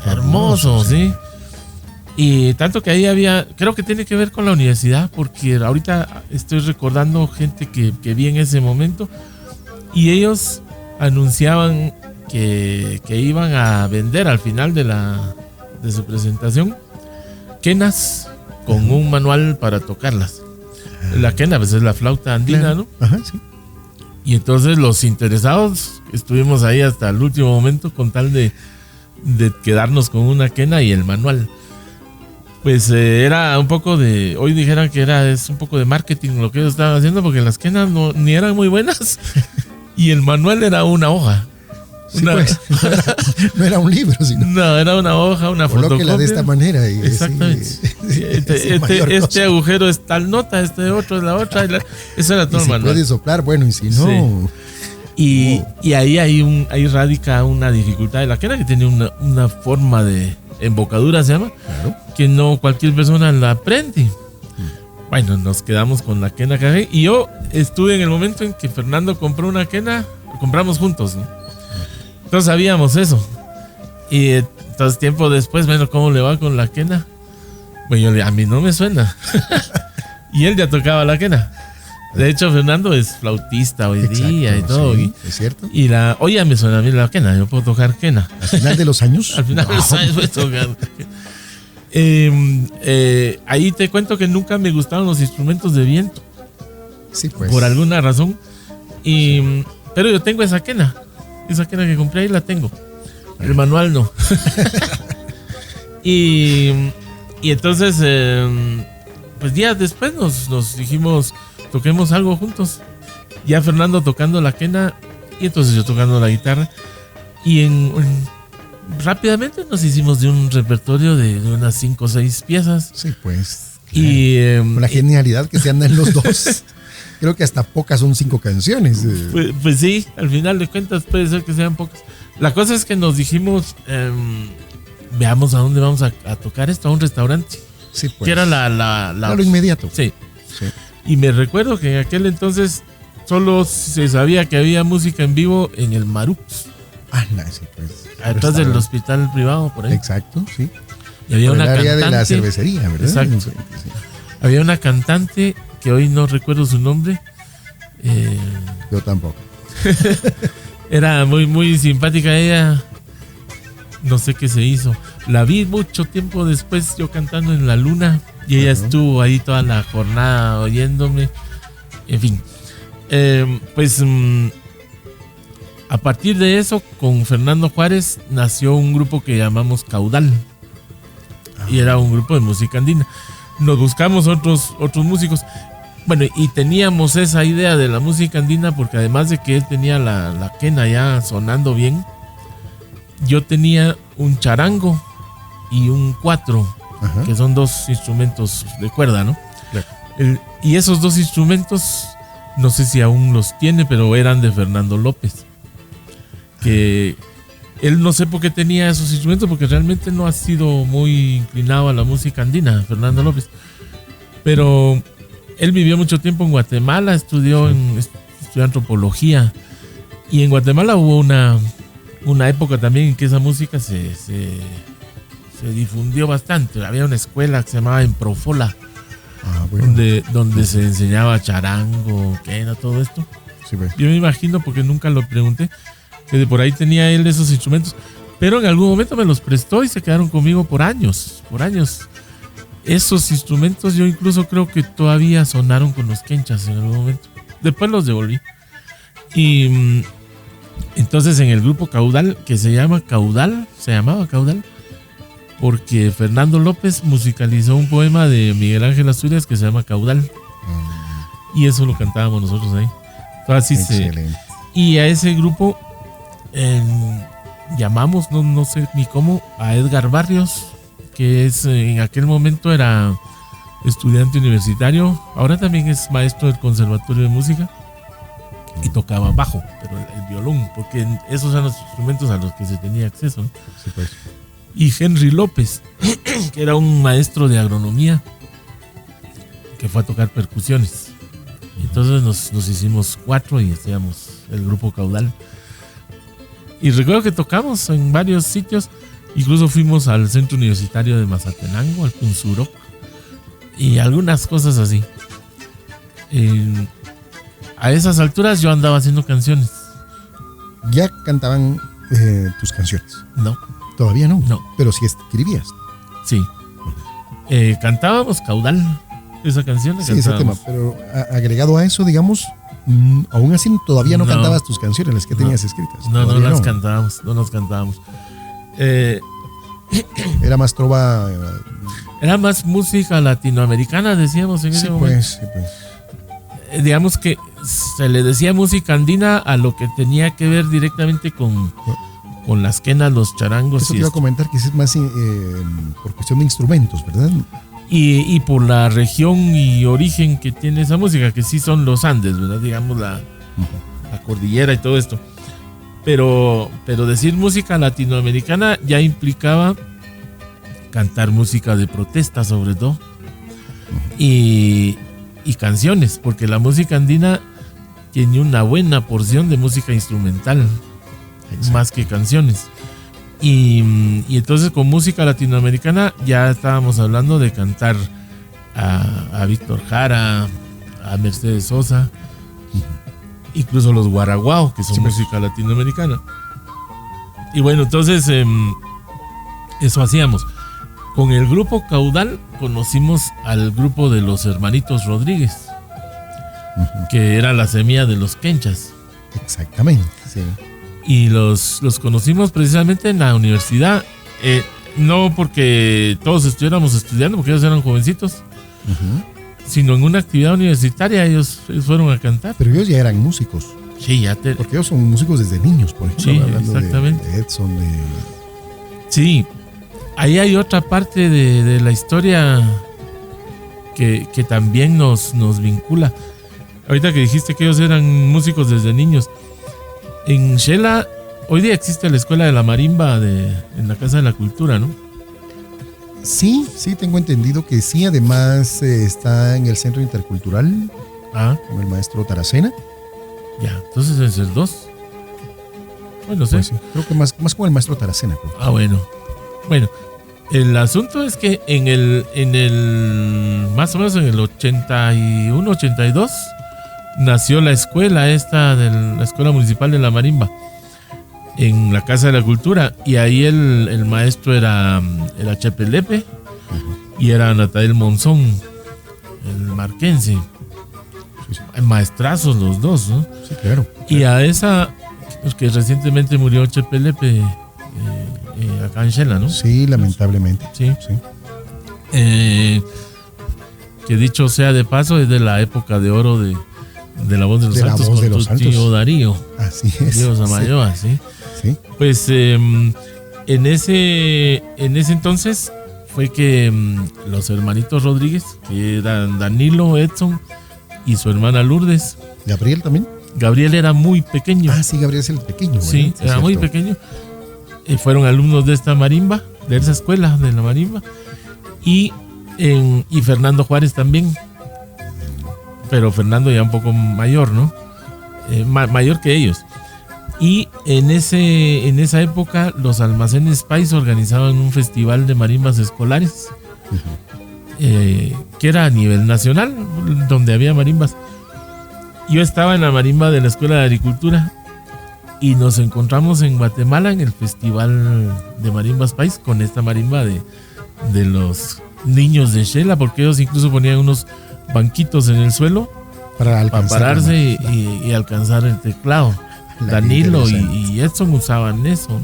hermosos, ¿sí? Y tanto que ahí había, creo que tiene que ver con la universidad, porque ahorita estoy recordando gente que vi en ese momento y ellos anunciaban que iban a vender al final de su presentación quenas con un manual para tocarlas. La quena, pues es la flauta andina, claro. ¿No? Ajá, sí. Y entonces los interesados estuvimos ahí hasta el último momento con tal de quedarnos con una quena y el manual. Pues era un poco de, hoy dijeran que es un poco de marketing lo que ellos estaban haciendo, porque las quenas ni eran muy buenas y el manual era una hoja. Sí, pues, no era un libro, sino. No, era una hoja, una fotocopia. Colóquela de esta manera. Y exactamente. Sí, este agujero es tal nota, este otro es la otra. Eso era todo el manual. Puede soplar, bueno, y si no. Sí. Y ahí radica una dificultad de la quena, que tiene una forma de embocadura, se llama, claro, que no cualquier persona la aprende. Bueno, nos quedamos con la quena café. Y yo estuve en el momento en que Fernando compró una quena, compramos juntos, ¿no? Entonces sabíamos eso. Y entonces tiempo después, bueno, ¿cómo le va con la quena? Bueno, a mí no me suena. Y él ya tocaba la quena. De hecho, Fernando es flautista hoy día y todo. Sí, es cierto. Y hoy ya me suena a mí la quena. Yo puedo tocar quena. ¿Al final de los años? Al final de los años voy a tocar. Ahí te cuento que nunca me gustaron los instrumentos de viento. Sí, pues. Por alguna razón. Pero yo tengo esa quena. Esa quena que compré ahí la tengo. El manual no. y entonces, pues días después nos dijimos, toquemos algo juntos. Ya Fernando tocando la quena y entonces yo tocando la guitarra. Y rápidamente nos hicimos de un repertorio de unas 5 o 6 piezas. Sí, pues. Claro. Y con la genialidad que se andan los dos. Creo que hasta pocas son 5 canciones. Pues sí, al final de cuentas puede ser que sean pocas. La cosa es que nos dijimos, veamos a dónde vamos a tocar esto, a un restaurante. Sí, pues. Que era lo inmediato. Sí. Y me recuerdo que en aquel entonces solo se sabía que había música en vivo en el Marux. Sí, pues. Atrás del hospital privado, por ahí. Exacto, sí. Y había una área cantante. De la cervecería, ¿verdad? Exacto. Sí. Había una cantante que hoy no recuerdo su nombre. Yo tampoco. Era muy, muy simpática ella. No sé qué se hizo. La vi mucho tiempo después yo cantando en La Luna. Y ella estuvo ahí toda la jornada oyéndome. En fin. A partir de eso, con Fernando Juárez nació un grupo que llamamos Caudal. Y era un grupo de música andina. Nos buscamos otros músicos. Bueno, y teníamos esa idea de la música andina porque además de que él tenía la quena ya sonando bien, yo tenía un charango y un cuatro, que son 2 instrumentos de cuerda, ¿no? Claro. Y esos 2 instrumentos, no sé si aún los tiene, pero eran de Fernando López. Que él no sé por qué tenía esos instrumentos, porque realmente no ha sido muy inclinado a la música andina, Fernando López. Pero él vivió mucho tiempo en Guatemala, estudió antropología. Y en Guatemala hubo una época también en que esa música se difundió bastante. Había una escuela que se llamaba Emprofola, donde se enseñaba charango, quena, todo esto. Sí, pues. Yo me imagino, porque nunca lo pregunté, que de por ahí tenía él esos instrumentos, pero en algún momento me los prestó y se quedaron conmigo por años. Esos instrumentos yo incluso creo que todavía sonaron con los quenchas en algún momento. Después los devolví. Y entonces en el grupo Caudal, que se llamaba Caudal, porque Fernando López musicalizó un poema de Miguel Ángel Asturias que se llama Caudal. Y eso lo cantábamos nosotros ahí. Excelente. Y a ese grupo llamamos, no sé ni cómo, a Edgar Barrios, que en aquel momento era estudiante universitario, ahora también es maestro del Conservatorio de Música y tocaba bajo, pero el violón, porque esos eran los instrumentos a los que se tenía acceso, ¿no? Sí, pues. Y Henry López, que era un maestro de agronomía que fue a tocar percusiones. Entonces nos hicimos 4 y hacíamos el grupo Caudal. Y recuerdo que tocamos en varios sitios. Incluso fuimos al Centro Universitario de Mazatenango, al Punzuro, y algunas cosas así. A esas alturas yo andaba haciendo canciones. ¿Ya cantaban tus canciones? No. Todavía no. No. Pero sí escribías. Sí. Cantábamos Caudal. Esa canción la Sí, ese tema. Pero agregado a eso, digamos, aún así todavía no cantabas tus canciones, las que tenías escritas. No las cantábamos. No nos cantábamos. Era más trova. Era más música latinoamericana, decíamos en ese momento. Sí, pues. Digamos que se le decía música andina a lo que tenía que ver directamente con las quenas, los charangos. Eso te iba a comentar que es más por cuestión de instrumentos, ¿verdad? Y por la región y origen que tiene esa música, que sí son los Andes, ¿verdad? Digamos la cordillera y todo esto. Pero decir música latinoamericana ya implicaba cantar música de protesta, sobre todo, y canciones, porque la música andina tiene una buena porción de música instrumental. Exacto. Más que canciones. Y entonces con música latinoamericana ya estábamos hablando de cantar a Víctor Jara, a Mercedes Sosa, incluso los guaraguao, que son música latinoamericana. Y bueno, entonces eso hacíamos. Con el grupo Caudal conocimos al grupo de los hermanitos Rodríguez, que era la semilla de los quenchas. Exactamente, sí. Y los conocimos precisamente en la universidad. No porque todos estuviéramos estudiando, porque ellos eran jovencitos, sino en una actividad universitaria ellos fueron a cantar. Pero ellos ya eran músicos. Sí, porque ellos son músicos desde niños, por ejemplo. Sí, hablando exactamente. De Edson, Sí, ahí hay otra parte de la historia que también nos vincula. Ahorita que dijiste que ellos eran músicos desde niños. En Xela, hoy día existe la Escuela de la Marimba en la Casa de la Cultura, ¿no? Sí, tengo entendido que sí. Además está en el Centro Intercultural con el maestro Taracena. Ya, entonces es el 2. Bueno, sí. Pues sí, creo que más con el maestro Taracena. Creo. Bueno, el asunto es que en el más o menos en el 81, 82 nació la escuela esta de la Escuela Municipal de la Marimba en la Casa de la Cultura, y ahí el maestro era Chepelepe y era Natael Monzón, el marquense. Maestrazos los dos, ¿no? Sí, claro. Y a esa, que recientemente murió Chepelepe acá en Xela, ¿no? Sí, lamentablemente. Sí. Que dicho sea de paso, es de la época de oro de La Voz de los Santos, con tu tío Darío. Así es. Darío Samayoa, sí. Pues en ese entonces fue que los hermanitos Rodríguez, que eran Danilo, Edson y su hermana Lourdes. ¿Gabriel también? Gabriel era muy pequeño. Sí, Gabriel es el pequeño. ¿verdad? Sí, era muy pequeño. Fueron alumnos de esta marimba, de esa escuela de la marimba. Y Fernando Juárez también. Pero Fernando ya un poco mayor, ¿no? Mayor que ellos. Y en esa época los Almacenes Pais organizaban un festival de marimbas escolares, que era a nivel nacional, donde había marimbas. Yo estaba en la marimba de la Escuela de Agricultura y nos encontramos en Guatemala en el festival de marimbas Pais con esta marimba de los niños de Xela, porque ellos incluso ponían unos banquitos en el suelo para pararse y alcanzar el teclado. Danilo y Edson usaban eso.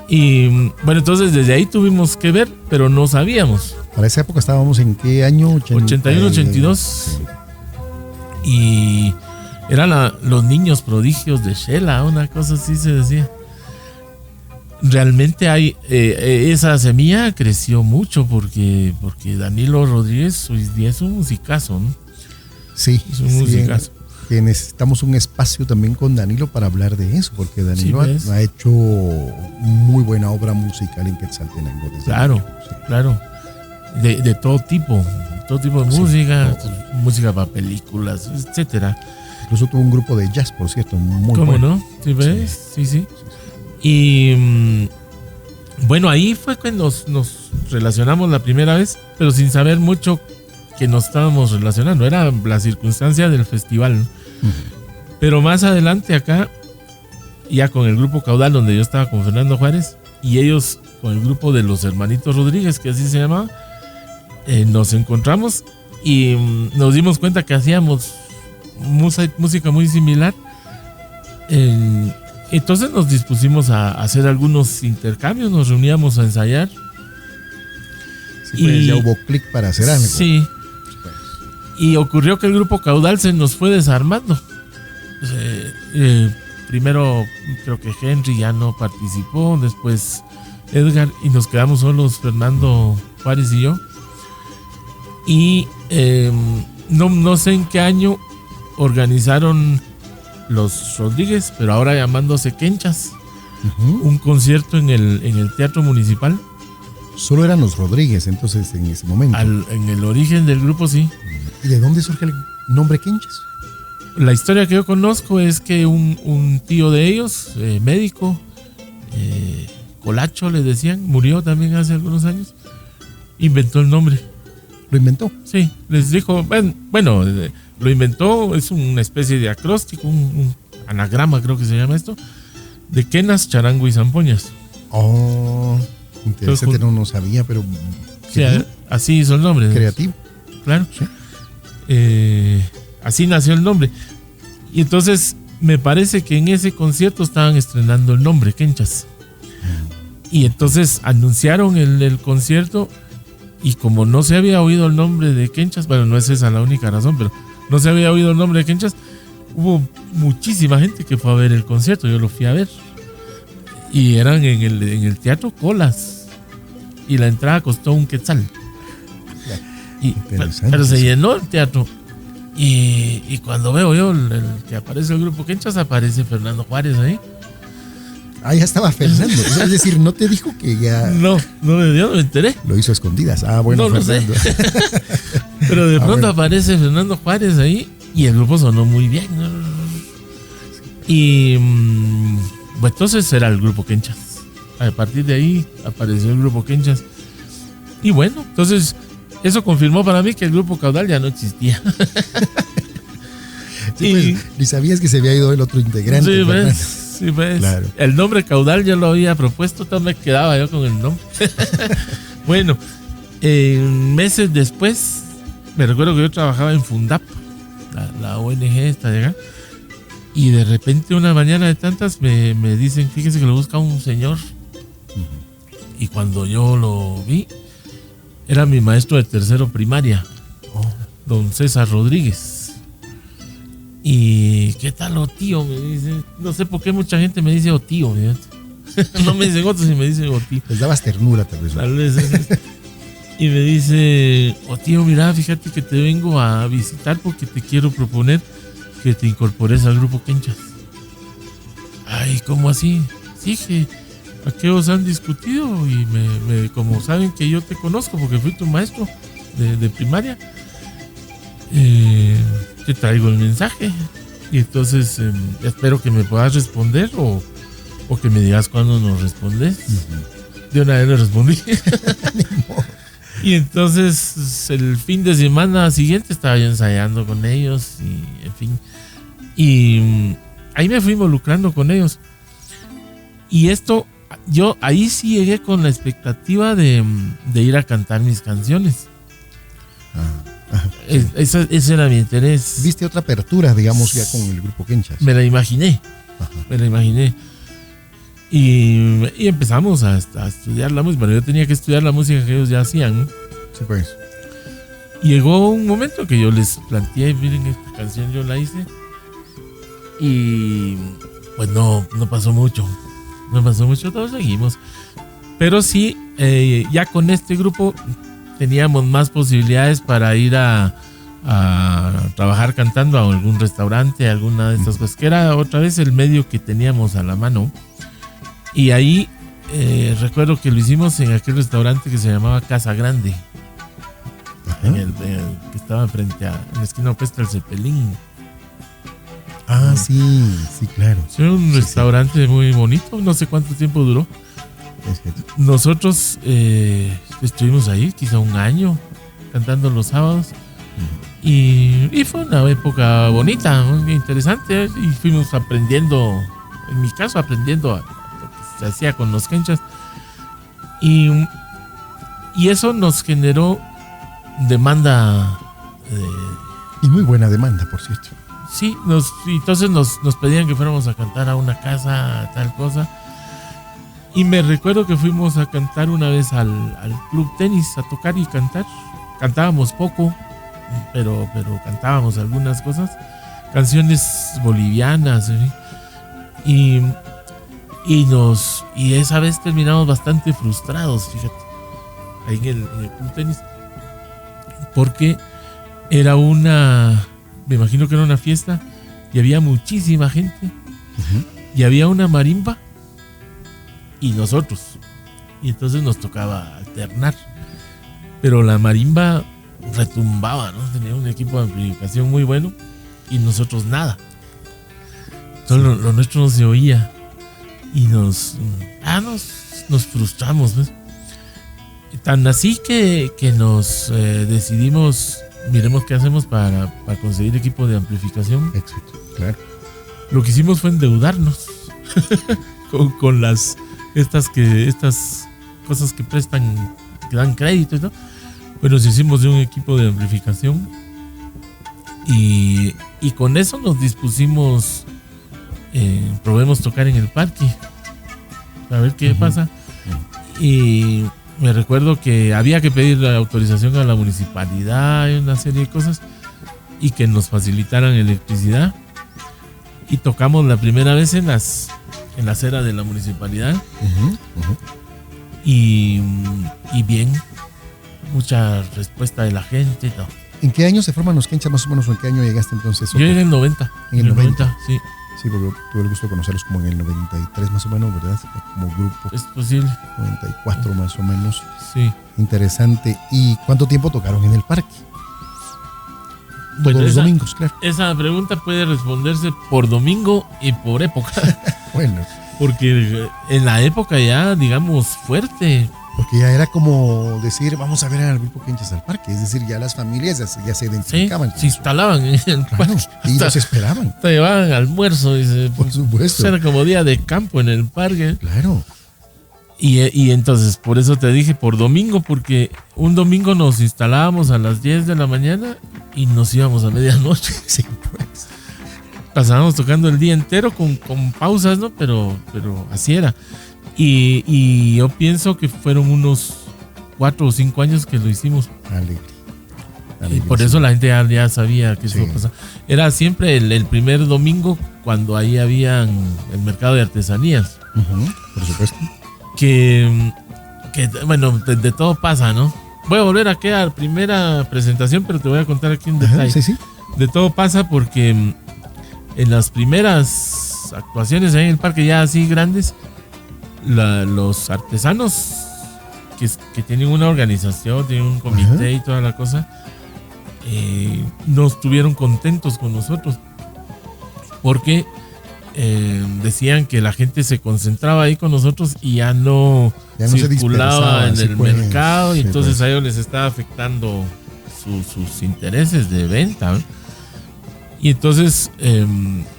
Y bueno, entonces desde ahí tuvimos que ver, pero no sabíamos. Para esa época estábamos en qué año? 81, 82. Sí. Y eran los niños prodigios de Xela, una cosa así se decía. Realmente hay esa semilla creció mucho porque Danilo Rodríguez hoy día es un musicazo, ¿no? Sí, es un musicazo. Que necesitamos un espacio también con Danilo para hablar de eso, porque Danilo ha hecho muy buena obra musical en Quetzaltenango. Claro. De todo tipo de música, música para películas, etcétera. Incluso tuvo un grupo de jazz, por cierto, muy ¿Cómo bueno. no? ¿Sí ves? Sí. Y bueno, ahí fue cuando nos relacionamos la primera vez, pero sin saber mucho que nos estábamos relacionando. Era la circunstancia del festival, ¿no? Pero más adelante acá, ya con el grupo Caudal, donde yo estaba con Fernando Juárez, y ellos con el grupo de los hermanitos Rodríguez, que así se llamaba, nos encontramos y nos dimos cuenta que hacíamos música muy similar. Entonces nos dispusimos a hacer algunos intercambios, nos reuníamos a ensayar. Sí, pues, ya hubo clic para hacer algo. Sí. Y ocurrió que el grupo Caudal se nos fue desarmando. Primero creo que Henry ya no participó, después Edgar, y nos quedamos solos Fernando Juárez y yo. Y no sé en qué año organizaron los Rodríguez, pero ahora llamándose Quenchas, un concierto en el Teatro Municipal. Solo eran los Rodríguez entonces en ese momento. En el origen del grupo, sí. ¿Y de dónde surge el nombre Quenchas? La historia que yo conozco es que un tío de ellos, médico, Colacho le decían, murió también hace algunos años, inventó el nombre. ¿Lo inventó? Sí, les dijo, bueno, lo inventó, es una especie de acróstico, un anagrama creo que se llama esto, de quenas, charango y zampoñas. Oh, interesante, entonces, no sabía, pero... Sí, así hizo el nombre. Creativo. Claro. Sí. Así nació el nombre. Y entonces me parece que en ese concierto estaban estrenando el nombre, Quenchas. Y entonces anunciaron el concierto, y como no se había oído el nombre de Quenchas, bueno, no es esa la única razón, pero no se había oído el nombre de Quenchas, hubo muchísima gente que fue a ver el concierto. Yo lo fui a ver. Y eran en el Teatro Colas. Y la entrada costó $1. Pero se llenó el teatro. Y cuando veo yo el que aparece el grupo Quenchas, aparece Fernando Juárez ahí. Ah, ya estaba Fernando. Es decir, no te dijo que ya... No me enteré. Lo hizo a escondidas. Ah, bueno, no Fernando. Sé. Pero de pronto aparece Fernando Juárez ahí y el grupo sonó muy bien. Y pues entonces era el grupo Quenchas. A partir de ahí apareció el grupo Quenchas. Y bueno, entonces eso confirmó para mí que el grupo Caudal ya no existía. Sí, pues, ni sabías que se había ido el otro integrante. Sí, pues. Claro. El nombre Caudal yo lo había propuesto, también me quedaba yo con el nombre. Bueno, meses después, me recuerdo que yo trabajaba en Fundap, la ONG esta de acá, y de repente una mañana de tantas me dicen, fíjese que lo busca un señor. Y cuando yo lo vi, era mi maestro de tercero primaria, don César Rodríguez. Y ¿qué tal, tío? Me dice, no sé por qué mucha gente me dice tío. No me dicen otros y me dicen tío. Les dabas ternura tal vez. Y me dice, tío, mira, fíjate que te vengo a visitar porque te quiero proponer que te incorpores al grupo Quenchas. Ay, ¿cómo así? Sí, que aquellos han discutido y como saben que yo te conozco porque fui tu maestro de primaria, te traigo el mensaje y entonces espero que me puedas responder o que me digas cuándo nos respondes. De una vez le respondí. Y entonces el fin de semana siguiente estaba yo ensayando con ellos y en fin, y ahí me fui involucrando con ellos. Y esto, yo ahí sí llegué con la expectativa de ir a cantar mis canciones. Ese era mi interés. ¿Viste otra apertura, digamos, ya con el grupo Quenchas? Me la imaginé. Y empezamos a estudiar la música. Pero yo tenía que estudiar la música que ellos ya hacían, ¿no? Sí, pues. Y llegó un momento que yo les planteé, miren, esta canción yo la hice. Y pues no pasó mucho. Todos seguimos. Pero sí, ya con este grupo teníamos más posibilidades para ir a trabajar cantando a algún restaurante, alguna de estas cosas, que era otra vez el medio que teníamos a la mano. Y ahí recuerdo que lo hicimos en aquel restaurante que se llamaba Casa Grande, que estaba frente en la esquina opuesta al Cepelín. Ah, sí, claro. Fue un restaurante muy bonito, no sé cuánto tiempo duró. Nosotros estuvimos ahí quizá un año cantando los sábados y fue una época bonita, muy interesante, y fuimos aprendiendo, en mi caso aprendiendo lo que se hacía con los quenchas y eso nos generó demanda y muy buena demanda, por cierto. Sí, entonces nos pedían que fuéramos a cantar a una casa, tal cosa. Y me recuerdo que fuimos a cantar una vez al club tenis, a tocar y cantar. Cantábamos poco, pero cantábamos algunas cosas, canciones bolivianas, y esa vez terminamos bastante frustrados, fíjate, ahí en el club tenis, porque era me imagino que era una fiesta y había muchísima gente, y había una marimba y nosotros, y entonces nos tocaba alternar, pero la marimba retumbaba, ¿no? Tenía un equipo de amplificación muy bueno y nosotros nada. Entonces lo nuestro no se oía y nos frustramos, ¿ves? Tan así que nos decidimos, miremos qué hacemos para conseguir equipo de amplificación. Exacto, claro. Lo que hicimos fue endeudarnos con estas cosas que prestan, que dan crédito, ¿no? Pues nos hicimos de un equipo de amplificación y con eso nos dispusimos, probemos tocar en el parque a ver qué pasa. Y me recuerdo que había que pedir la autorización a la municipalidad y una serie de cosas, y que nos facilitaran electricidad, y tocamos la primera vez en la acera de la municipalidad. Y bien, mucha respuesta de la gente y todo. ¿En qué año se forman los quenchas más o menos, o en qué año llegaste entonces? Yo llegué en el 90. En el 90, sí. Sí, porque tuve el gusto de conocerlos como en el 93 más o menos, ¿verdad? Como grupo. Es posible. 94 más o menos. Sí. Interesante. ¿Y cuánto tiempo tocaron en el parque? Bueno, los domingos, claro. Esa pregunta puede responderse por domingo y por época. Bueno. Porque en la época ya, digamos, fuerte. Porque ya era como decir, vamos a ver al grupo Quenchas al parque. Es decir, ya las familias ya se identificaban. Sí, se instalaban en el parque. Y los esperaban. Te llevaban almuerzo. Por supuesto. Era como día de campo en el parque. Claro. Y entonces, por eso te dije por domingo, porque un domingo nos instalábamos a las 10 de la mañana y nos íbamos a medianoche. Sí, pues. Pasábamos tocando el día entero con pausas, ¿no? Pero así era. Y yo pienso que fueron unos 4 o 5 años que lo hicimos. Alegre. Y por eso la gente ya sabía que eso pasaba. Era siempre el primer domingo cuando ahí habían el mercado de artesanías. Por supuesto. Que bueno, de todo pasa, ¿no? Voy a volver aquí a la primera presentación, pero te voy a contar aquí un detalle. Sí. De todo pasa porque en las primeras actuaciones ahí en el parque ya así grandes, los artesanos que tienen una organización, tienen un comité y toda la cosa, no estuvieron contentos con nosotros porque decían que la gente se concentraba ahí con nosotros y ya no circulaba en el mercado, y entonces a ellos les estaba afectando sus intereses de venta, ¿no? Y entonces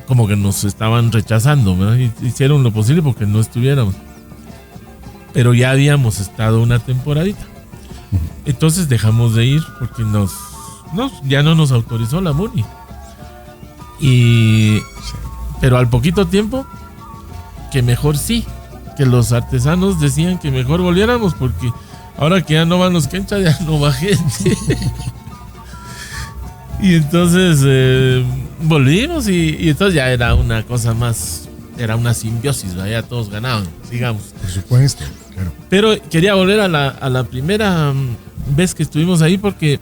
como que nos estaban rechazando, ¿verdad? Y hicieron lo posible porque no estuviéramos, pero ya habíamos estado una temporadita. Entonces dejamos de ir porque ya no nos autorizó la MUNI. Pero al poquito tiempo, que mejor sí, que los artesanos decían que mejor volviéramos porque ahora que ya no van los quenchas, ya no va gente. Y entonces volvimos y entonces ya era una cosa más, era una simbiosis, ¿verdad? Ya todos ganaban, digamos. Por supuesto, claro. Pero quería volver a la primera vez que estuvimos ahí porque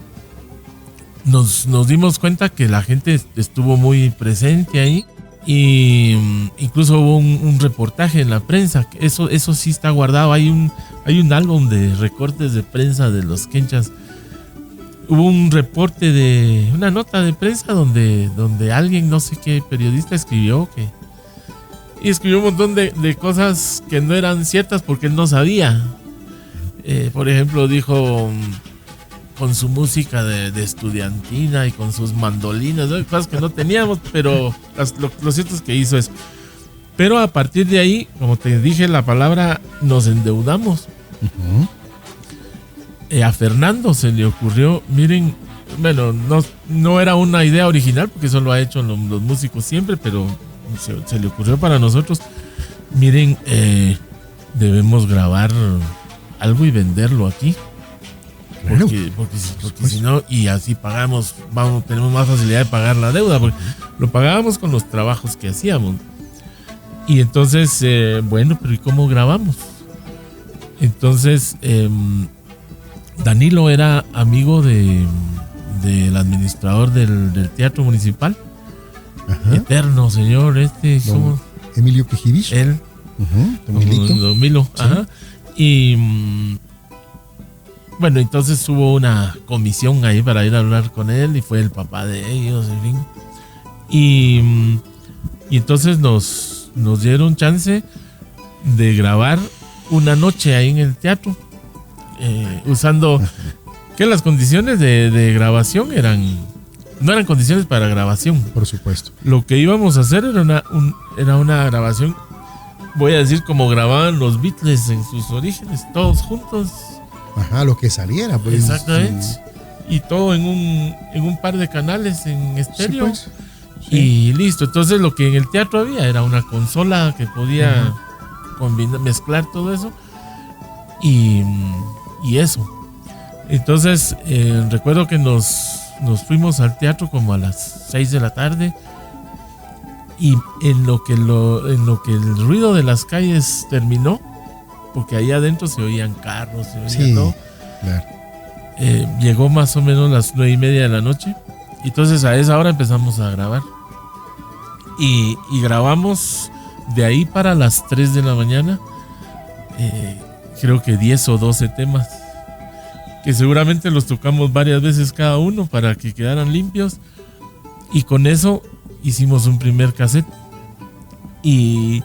nos dimos cuenta que la gente estuvo muy presente ahí. Y incluso hubo un reportaje en la prensa. Eso sí está guardado. Hay un álbum de recortes de prensa de los quenchas hubo un reporte de una nota de prensa donde alguien, no sé qué periodista, escribió un montón de cosas que no eran ciertas porque él no sabía. Por ejemplo, dijo con su música de estudiantina y con sus mandolinas, ¿no? Cosas que no teníamos, pero lo cierto es que hizo eso. Pero a partir de ahí, como te dije la palabra, nos endeudamos. A Fernando se le ocurrió, miren, bueno, no era una idea original porque eso lo ha hecho los músicos siempre, pero se le ocurrió para nosotros. Miren, debemos grabar algo y venderlo aquí. Claro. Porque si no, y así pagamos, tenemos más facilidad de pagar la deuda, porque lo pagábamos con los trabajos que hacíamos. Y entonces, bueno, pero ¿y cómo grabamos? Entonces, Danilo era amigo del administrador del Teatro Municipal. Ajá. Eterno señor, ¿cómo? Emilio Quejivich. Él. Don Milo. Sí. Ajá. Y bueno, entonces hubo una comisión ahí para ir a hablar con él y fue el papá de ellos, en fin. Y entonces nos dieron chance de grabar una noche ahí en el teatro, usando que las condiciones de grabación no eran condiciones para grabación. Por supuesto. Lo que íbamos a hacer era una grabación, voy a decir, como grababan los Beatles en sus orígenes, todos juntos. Ajá, lo que saliera, pues. Exactamente. Sí. Y todo en un par de canales en estéreo. Sí, pues. Sí. Y listo. Entonces lo que en el teatro había era una consola que podía mezclar todo eso. Y eso. Entonces recuerdo que nos fuimos al teatro como a las 6 de la tarde. Y en lo que el ruido de las calles terminó, porque ahí adentro se oían carros, se oía todo. Claro. Llegó más o menos las 9:30 de la noche. Entonces a esa hora empezamos a grabar. Y grabamos de ahí para las 3 de la mañana. Creo que 10 o 12 temas. Que seguramente los tocamos varias veces cada uno para que quedaran limpios. Y con eso hicimos un primer cassette. Y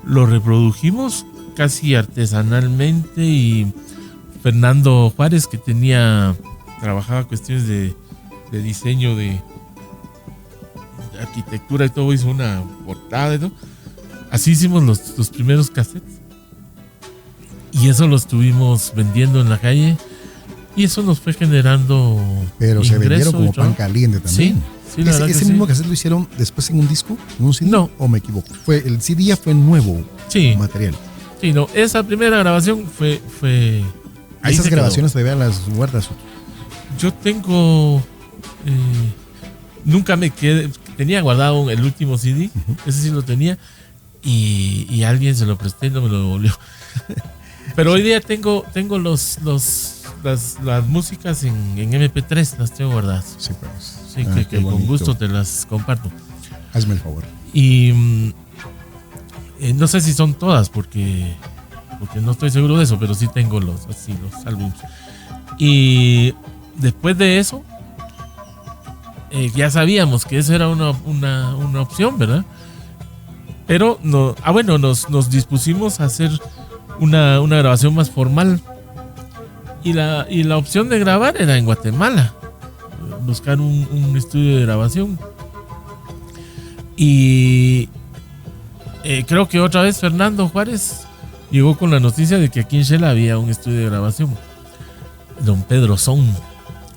lo reprodujimos casi artesanalmente, y Fernando Juárez, que trabajaba cuestiones de diseño, de arquitectura y todo, hizo una portada y todo. Así hicimos los primeros cassettes, y eso lo estuvimos vendiendo en la calle, y eso nos fue generando pero se vendieron como pan caliente también. Sí, ese mismo cassette lo hicieron después en un disco, en un CD. No, o me equivoco, el CD ya fue nuevo material. Sí, no, esa primera grabación fue ahí. Esas grabaciones todavía las guardas. Yo tengo, nunca me quedé, tenía guardado el último CD, ese sí lo tenía, y alguien se lo presté y no me lo devolvió. Pero hoy día tengo las músicas en MP3, las tengo guardadas. Sí, pues. Sí, que con gusto te las comparto. Hazme el favor. Y no sé si son todas porque no estoy seguro de eso, pero sí tengo los álbumes. Y después de eso, ya sabíamos que esa era una opción, ¿verdad? Pero nos dispusimos a hacer una grabación más formal. Y la opción de grabar era en Guatemala, buscar un estudio de grabación. Y creo que otra vez Fernando Juárez llegó con la noticia de que aquí en Shela había un estudio de grabación. Don Pedro Son,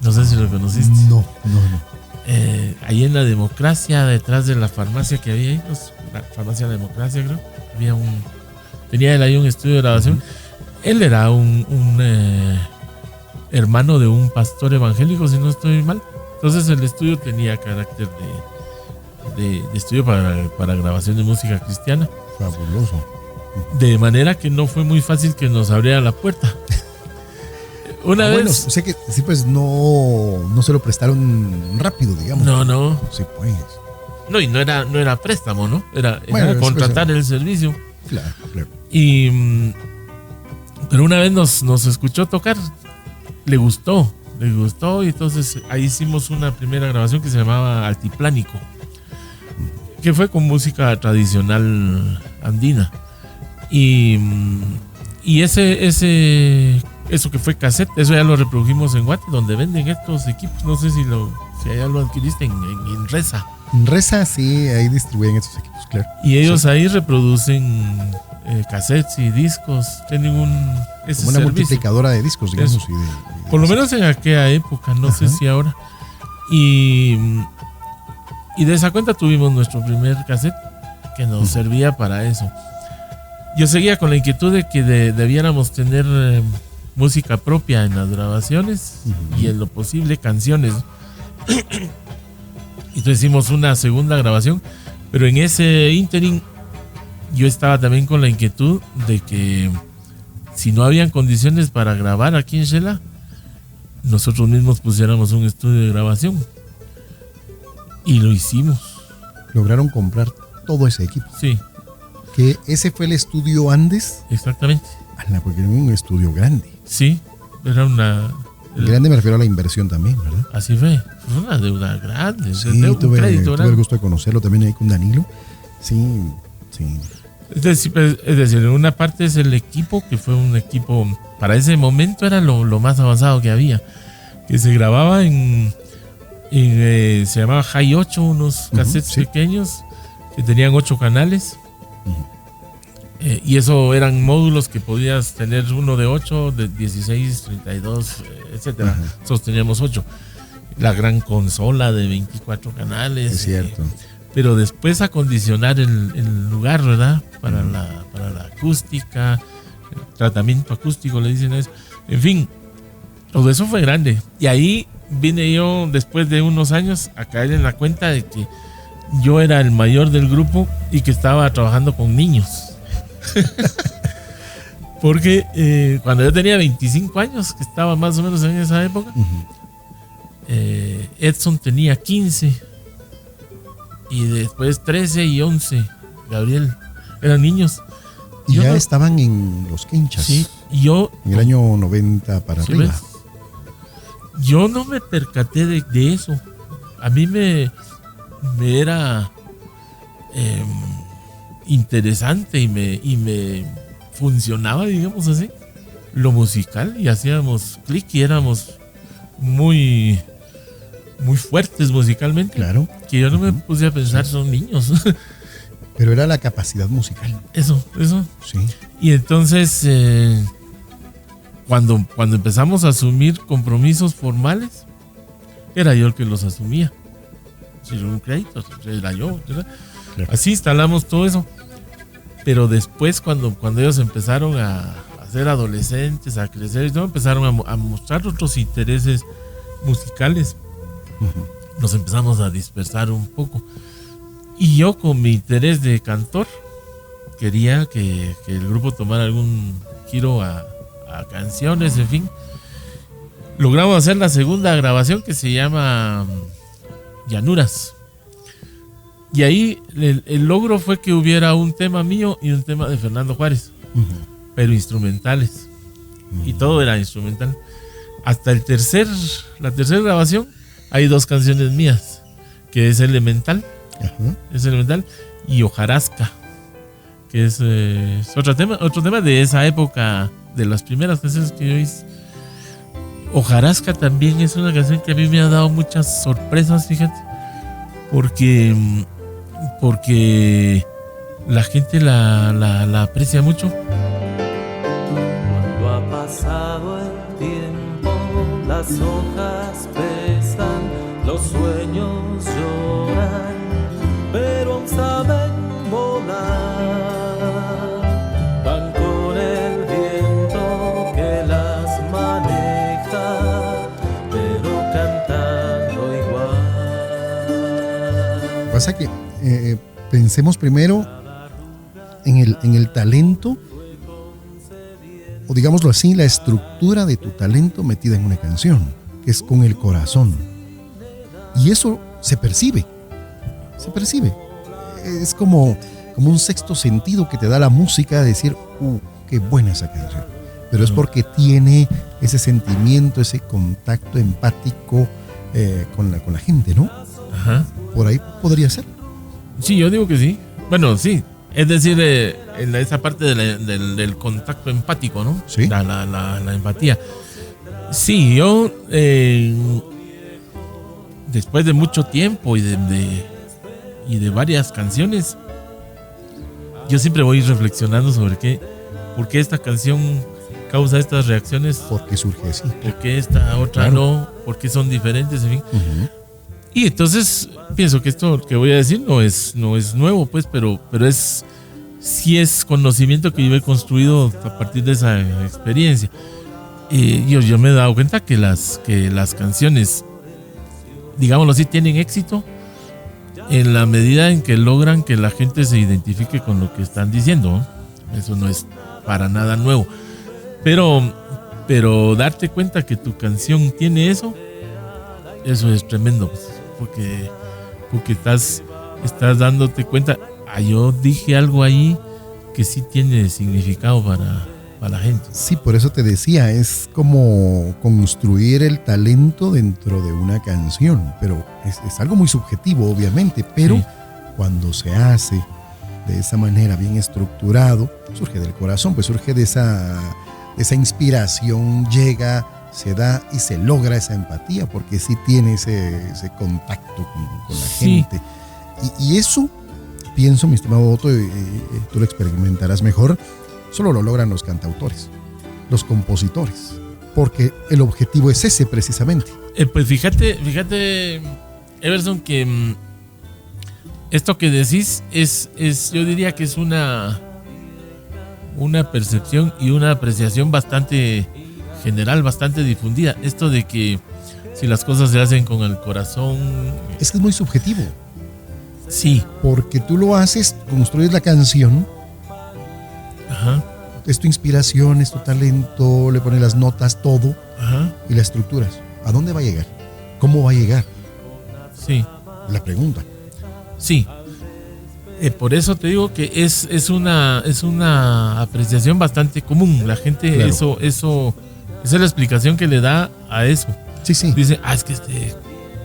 no sé si lo conociste. No. Ahí en la Democracia, detrás de la farmacia que había ahí, la farmacia Democracia, creo, tenía él ahí un estudio de grabación. Él era un hermano de un pastor evangélico, si no estoy mal. Entonces el estudio tenía carácter de estudio para grabación de música cristiana. Fabuloso. De manera que no fue muy fácil que nos abriera la puerta. Una vez. Bueno, sé que sí, pues no se lo prestaron rápido, digamos. No. Sí, pues. No, y no era préstamo, ¿no? Era contratar el servicio. Claro. Pero una vez nos escuchó tocar, le gustó, le gustó y entonces ahí hicimos una primera grabación que se llamaba Altiplánico, que fue con música tradicional andina. Y eso que fue cassette, eso ya lo reprodujimos en Guate, donde venden estos equipos. No sé si allá lo adquiriste en Reza. En Reza, sí, ahí distribuyen estos equipos, claro. Y ellos sí, ahí reproducen cassettes y discos. Tienen como una multiplicadora de discos, digamos. Por lo menos en aquella época, no sé si ahora. Y de esa cuenta tuvimos nuestro primer cassette que nos servía para eso. Yo seguía con la inquietud de que debiéramos tener música propia en las grabaciones y en lo posible canciones. Entonces hicimos una segunda grabación, pero en ese ínterin yo estaba también con la inquietud de que si no habían condiciones para grabar aquí en Xela, nosotros mismos pusiéramos un estudio de grabación. Y lo hicimos. Lograron comprar todo ese equipo. Sí. Que ese fue el estudio Andes. Exactamente. Porque era un estudio grande. Sí, era una... Grande me refiero a la inversión también, ¿verdad? Así fue una deuda grande. Sí, tuve el gusto de conocerlo también ahí con Danilo. Sí. Es decir, en una parte es el equipo, que fue un equipo, para ese momento era lo más avanzado que había, que se grababa se llamaba High 8, unos cassettes pequeños que tenían 8 canales. Y eso eran módulos que podías tener, uno de 8, de 16, 32, etcétera. Nosotros teníamos 8. La gran consola de 24 canales. Es cierto. Pero después acondicionar el lugar, ¿verdad? Para la acústica, el tratamiento acústico, le dicen eso. En fin, todo eso fue grande. Y ahí vine yo, después de unos años, a caer en la cuenta de que yo era el mayor del grupo y que estaba trabajando con niños. Porque cuando yo tenía 25 años, que estaba más o menos en esa época, Edson tenía 15 y después 13 y 11, Gabriel, eran niños. Y ya estaban en los quinchas. Sí, yo en el año 90 para arriba. ¿Ves? Yo no me percaté de eso. A mí me era interesante y me funcionaba, digamos así, lo musical, y hacíamos clic y éramos muy fuertes musicalmente. Claro. Que yo no me puse a pensar, son niños. Pero era la capacidad musical. Eso. Sí. Y entonces, cuando empezamos a asumir compromisos formales, era yo el que los asumía. Si era un crédito, era yo, ¿verdad? Claro. Así instalamos todo eso. Pero después, cuando ellos empezaron a ser adolescentes, a crecer, ¿no? Empezaron a mostrar otros intereses musicales. Nos empezamos a dispersar un poco. Y yo, con mi interés de cantor, quería que el grupo tomara algún giro a canciones, en fin. Logramos hacer la segunda grabación, que se llama Llanuras. Y ahí el logro fue que hubiera un tema mío y un tema de Fernando Juárez, pero instrumentales. Y todo era instrumental. Hasta la tercera grabación hay 2 canciones mías, que es Elemental, y Hojarasca, que es otro tema de esa época, de las primeras canciones que yo hice. Hojarasca también es una canción que a mí me ha dado muchas sorpresas, fíjate, porque la gente la aprecia mucho. Cuando ha pasado el tiempo, las hojas pesan, los sueños lloran, pero aún saben volar. Van con el viento que las maneja, pero cantando igual. Pasa que pensemos primero en el talento, o digámoslo así, la estructura de tu talento metida en una canción, que es con el corazón. Y eso se percibe. Es como un sexto sentido que te da la música, de decir, qué buena esa canción. pero es porque tiene ese sentimiento, ese contacto empático con la gente, ¿no? Ajá. Por ahí podría ser. Sí, yo digo que sí. Bueno, sí. Es decir, en esa parte del contacto empático, ¿no? Sí. La empatía. Sí, yo después de mucho tiempo y de varias canciones, yo siempre voy reflexionando sobre por qué esta canción causa estas reacciones, ¿Por qué surge así? por qué esta otra no, por qué son diferentes, en fin. Uh-huh. Y entonces pienso que esto que voy a decir no es nuevo, pues, pero sí es conocimiento que yo he construido a partir de esa experiencia. Y yo me he dado cuenta que las canciones, digámoslo así, tienen éxito en la medida en que logran que la gente se identifique con lo que están diciendo, ¿no? Eso no es para nada nuevo. Pero darte cuenta que tu canción tiene eso es tremendo, pues, porque estás dándote cuenta, yo dije algo ahí que sí tiene significado para la gente. Sí, por eso te decía, es como construir el talento dentro de una canción, pero es algo muy subjetivo, obviamente, pero Sí. cuando se hace de esa manera bien estructurado, surge del corazón, pues surge de esa inspiración, llega, se da y se logra esa empatía, porque sí tiene ese contacto con la Sí. gente. Y eso, pienso, mi estimado Otto, tú lo experimentarás mejor, solo lo logran los cantautores, los compositores, porque el objetivo es ese precisamente. Pues fíjate, Everson, que esto que decís es yo diría que es una percepción y una apreciación bastante general, bastante difundida. Esto de que si las cosas se hacen con el corazón, Es que es muy subjetivo, sí, porque tú lo haces, construyes la canción, ajá, es tu inspiración, es tu talento, le pones las notas, todo, ajá, y la estructuras. ¿A dónde va a llegar? ¿Cómo va a llegar? sí. La pregunta. Sí, por eso te digo que es una apreciación bastante común. La gente, Claro. eso esa es la explicación que le da a eso. Sí, sí. Dice, es que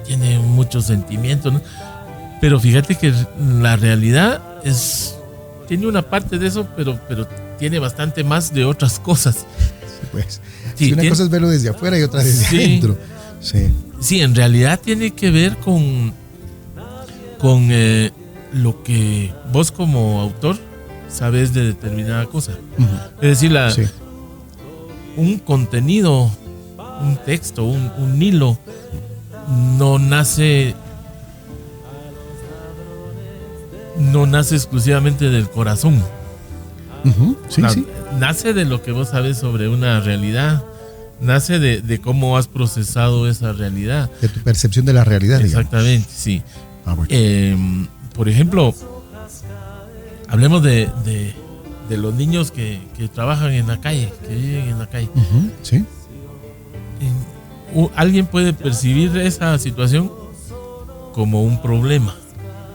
tiene muchos sentimientos, ¿no? Pero fíjate que la realidad tiene una parte de eso, pero tiene bastante más de otras cosas. Sí, pues. Sí, Si una cosa es verlo desde afuera y otra desde Sí. adentro. Sí. Sí, en realidad tiene que ver con lo que vos como autor sabes de determinada cosa. Ujú. Es decir, Sí. un contenido, un texto, un hilo, no nace exclusivamente del corazón. Ujú. Sí, sí. Nace de lo que vos sabes sobre una realidad. Nace de cómo has procesado esa realidad. De tu percepción de la realidad, digamos. Exactamente, sí. Ah, bueno. Por ejemplo, hablemos de los niños que trabajan en la calle, que viven en la calle. Ujú. Sí. Alguien puede percibir esa situación como un problema.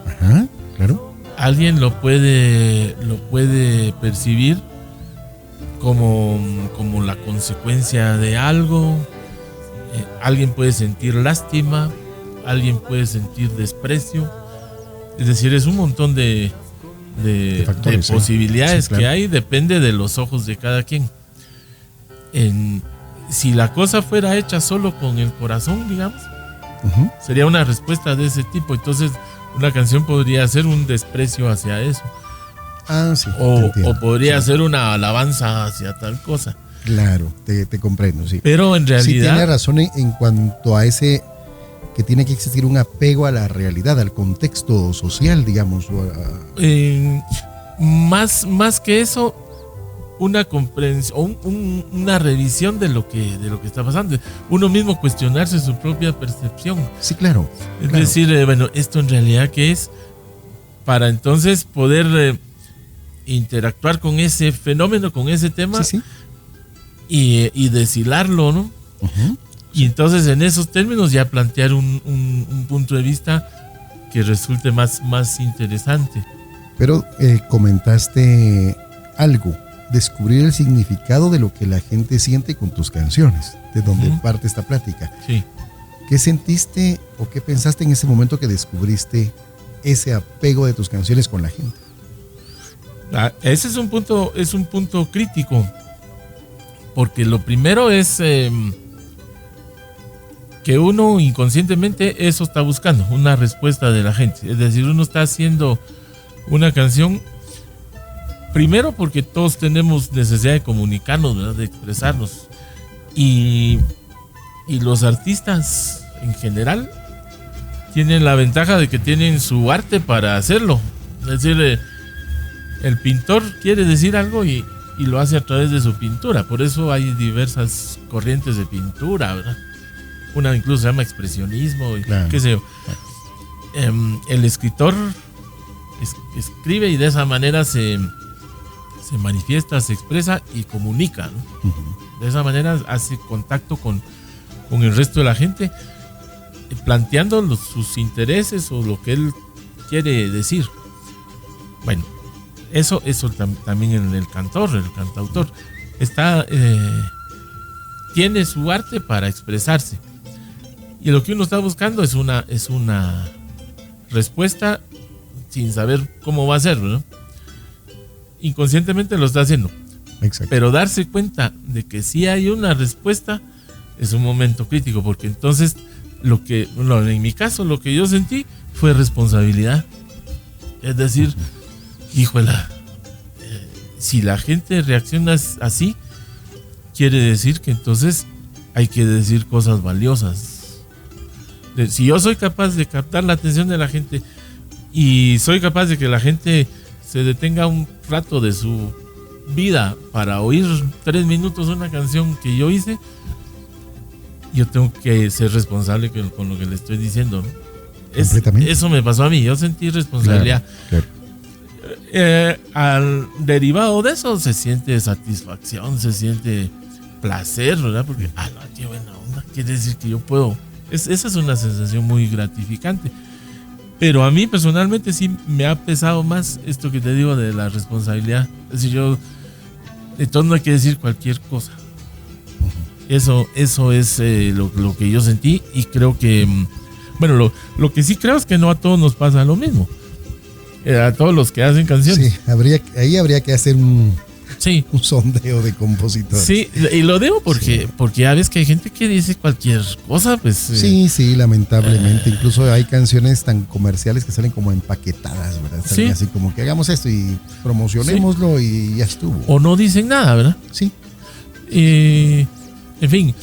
Ajá, claro. Alguien lo puede percibir como la consecuencia de algo. Alguien puede sentir lástima, alguien puede sentir desprecio. Es decir, es un montón de factores, posibilidades sí, claro. que hay, depende de los ojos de cada quien. Si la cosa fuera hecha solo con el corazón, digamos, Ujú. sería una respuesta de ese tipo. Entonces, una canción podría ser un desprecio hacia eso. Ah, sí. te O entiendo. podría Sí. ser una alabanza hacia tal cosa. Claro, te comprendo, sí. Pero en Sí, tiene realidad, razón en cuanto a ese que tiene que existir un apego a la realidad, al contexto social, digamos. más que eso, una comprensión, una revisión de lo que está pasando. Uno mismo cuestionarse su propia percepción. Sí, claro. Es claro. decir, bueno, esto en realidad ¿qué es? Para entonces poder interactuar con ese fenómeno, con ese tema, Sí, sí. y deshilarlo, ¿no? Ujú. Y entonces en esos términos ya plantear un punto de vista que resulte más interesante. Pero comentaste algo descubrir el significado de lo que la gente siente con tus canciones, de donde parte esta plática. Sí. ¿Qué sentiste o qué pensaste en ese momento que descubriste ese apego de tus canciones con la gente? Ese es un punto crítico, porque lo primero es que uno inconscientemente eso está buscando, una respuesta de la gente. Es decir, uno está haciendo una canción primero porque todos tenemos necesidad de comunicarnos, ¿verdad? De expresarnos, y los artistas en general tienen la ventaja de que tienen su arte para hacerlo. Es decir, el pintor quiere decir algo y lo hace a través de su pintura. Por eso hay diversas corrientes de pintura, ¿verdad? Una incluso se llama expresionismo, claro, qué sé yo. El escritor escribe y de esa manera se manifiesta, se expresa y comunica, ¿no? De esa manera hace contacto con el resto de la gente, planteando sus intereses o lo que él quiere decir. Bueno, eso también en el cantautor tiene su arte para expresarse, y lo que uno está buscando es una respuesta sin saber cómo va a ser, ¿no? Inconscientemente lo está haciendo. Exacto. Pero darse cuenta de que sí hay una respuesta es un momento crítico, porque entonces en mi caso lo que yo sentí fue responsabilidad. Es decir, híjole, si la gente reacciona así, quiere decir que entonces hay que decir cosas valiosas. Si yo soy capaz de captar la atención de la gente y soy capaz de que la gente se detenga un rato de su vida para oír 3 minutos una canción que yo hice, yo tengo que ser responsable con lo que le estoy diciendo, ¿no? Completamente. Eso me pasó a mí, yo sentí responsabilidad. Claro. Al derivado de eso se siente satisfacción, se siente placer, ¿verdad? Porque, no, qué buena onda, quiere decir que yo puedo. Esa es una sensación muy gratificante. Pero a mí personalmente sí me ha pesado más esto que te digo de la responsabilidad. Es decir, entonces no hay que decir cualquier cosa. Eso es lo que yo sentí, y creo que, bueno, lo que sí creo es que no a todos nos pasa lo mismo. A todos los que hacen canciones. Sí, ahí habría que hacer un sondeo de compositores. Sí, y lo digo porque ya ves que hay gente que dice cualquier cosa, pues. Sí, lamentablemente. Incluso hay canciones tan comerciales que salen como empaquetadas, ¿verdad? Salen así como que hagamos esto y promocionémoslo y ya estuvo. O no dicen nada, ¿verdad? Sí. En fin.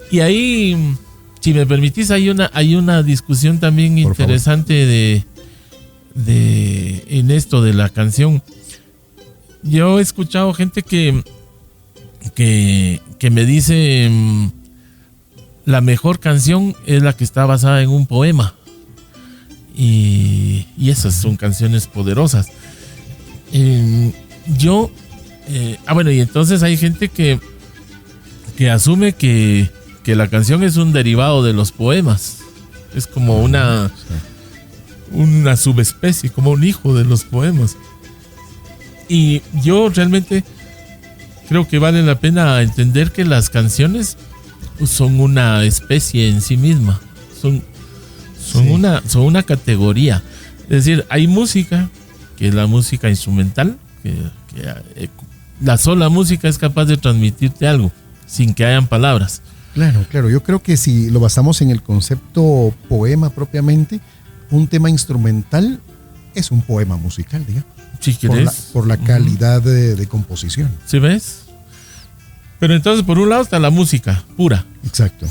Y ahí, si me permitís, hay una discusión también Por interesante en esto de la canción. Yo he escuchado gente que me dice la mejor canción es la que está basada en un poema, y esas son canciones poderosas. Bueno, y entonces hay gente que asume que la canción es un derivado de los poemas, es como una subespecie, como un hijo de los poemas. Y yo realmente creo que vale la pena entender que las canciones son una especie en sí misma, son una categoría. Es decir, hay música, que es la música instrumental, que la sola música es capaz de transmitirte algo sin que hayan palabras. Claro. Yo creo que si lo basamos en el concepto poema propiamente, un tema instrumental es un poema musical, digamos. Si quieres. Por la calidad de composición. ¿Sí ves? Pero entonces, por un lado está la música pura. Exacto.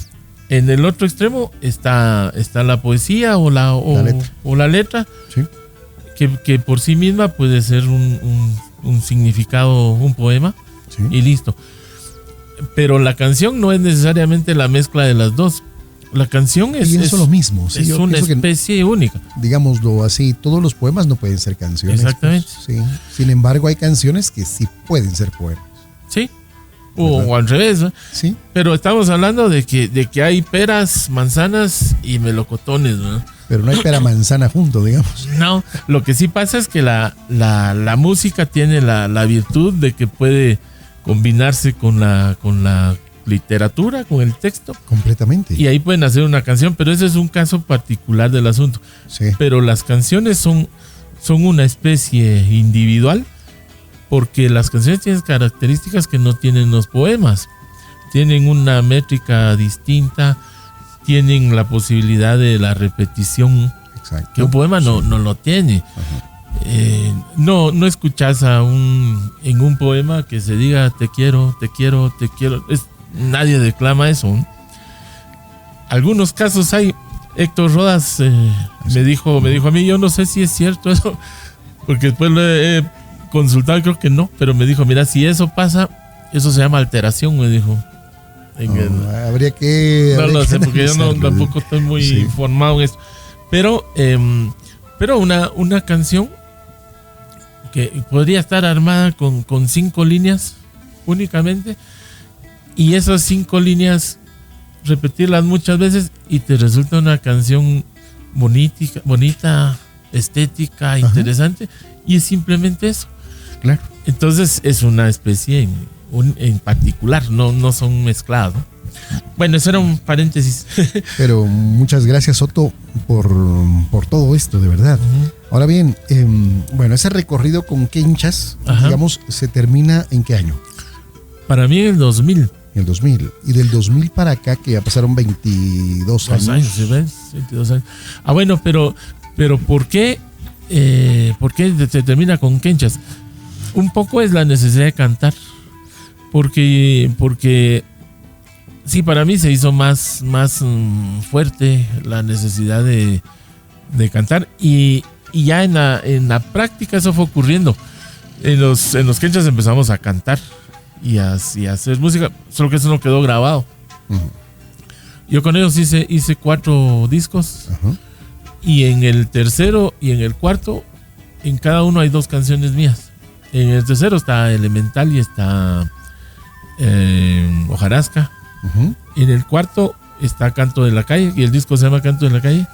En el otro extremo está la poesía o la letra. Sí. Que por sí misma puede ser un significado, un poema. Sí. Y listo. Pero la canción no es necesariamente la mezcla de las dos. La canción es lo mismo. Sí, es una especie única. Digámoslo así, todos los poemas no pueden ser canciones. Exactamente. Pues, sí. Sin embargo, hay canciones que sí pueden ser poemas. Sí. o al revés, ¿no? Sí. Pero estamos hablando de que hay peras, manzanas y melocotones, ¿no? Pero no hay pera manzana junto, digamos. No, lo que sí pasa es que la música tiene la virtud de que puede combinarse con la literatura, con el texto. Completamente. Y ahí pueden hacer una canción, pero ese es un caso particular del asunto. Sí. Pero las canciones son una especie individual, porque las canciones tienen características que no tienen los poemas. Tienen una métrica distinta, tienen la posibilidad de la repetición. Exacto. Que un poema no lo tiene. No escuchas en un poema que se diga te quiero, te quiero, te quiero. Nadie declama eso. Algunos casos hay. Héctor Rodas me dijo a mí, yo no sé si es cierto eso, porque después lo he consultado y creo que no, pero me dijo, mira, si eso pasa, eso se llama alteración, me dijo. Habría que... No lo sé, porque yo tampoco estoy muy informado en esto. Pero una canción que podría estar armada con 5 líneas únicamente, y esas 5 líneas repetirlas muchas veces y te resulta una canción bonita, estética, interesante, y es simplemente eso. Claro. Entonces es una especie en particular, no son mezclados, ¿no? Bueno, eso era un paréntesis. Pero muchas gracias, Soto, por todo esto, de verdad. Ahora bien, bueno, ese recorrido con Quenchas, digamos, ¿se termina en qué año? Para mí en el 2000. En el 2000. Y del 2000 para acá, que ya pasaron 22 años. ¿Sí ves? 22 años. Ah, bueno, pero ¿por qué se termina con Quenchas? Un poco es la necesidad de cantar. Porque sí, para mí se hizo más fuerte la necesidad de cantar. Y ya en la práctica eso fue ocurriendo. En los Quenchas empezamos a cantar y a hacer música, solo que eso no quedó grabado. Yo con ellos hice 4 discos. Y en el tercero y en el cuarto, en cada uno hay 2 canciones mías. En el tercero está Elemental y está Hojarasca. En el cuarto está Canto de la Calle, y el disco se llama Canto de la Calle.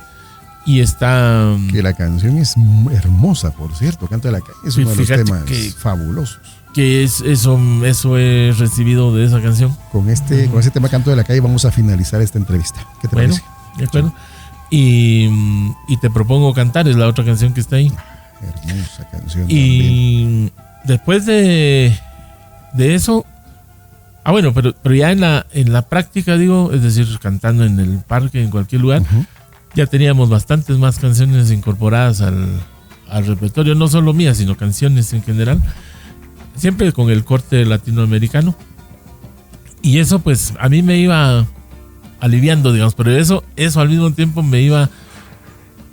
Y está... Que la canción es hermosa, por cierto. Canto de la Calle es uno de los temas fabulosos. Que eso he recibido de esa canción. Con ese tema Canto de la Calle vamos a finalizar esta entrevista. ¿Qué te parece? De acuerdo. Y Te Propongo Cantar es la otra canción que está ahí. Hermosa canción. Y también. Después de eso... Ah, bueno, pero ya en la práctica, digo, es decir, cantando en el parque, en cualquier lugar, ya teníamos bastantes más canciones incorporadas al repertorio, no solo mías, sino canciones en general, siempre con el corte latinoamericano. Y eso pues a mí me iba aliviando, digamos, pero eso al mismo tiempo me iba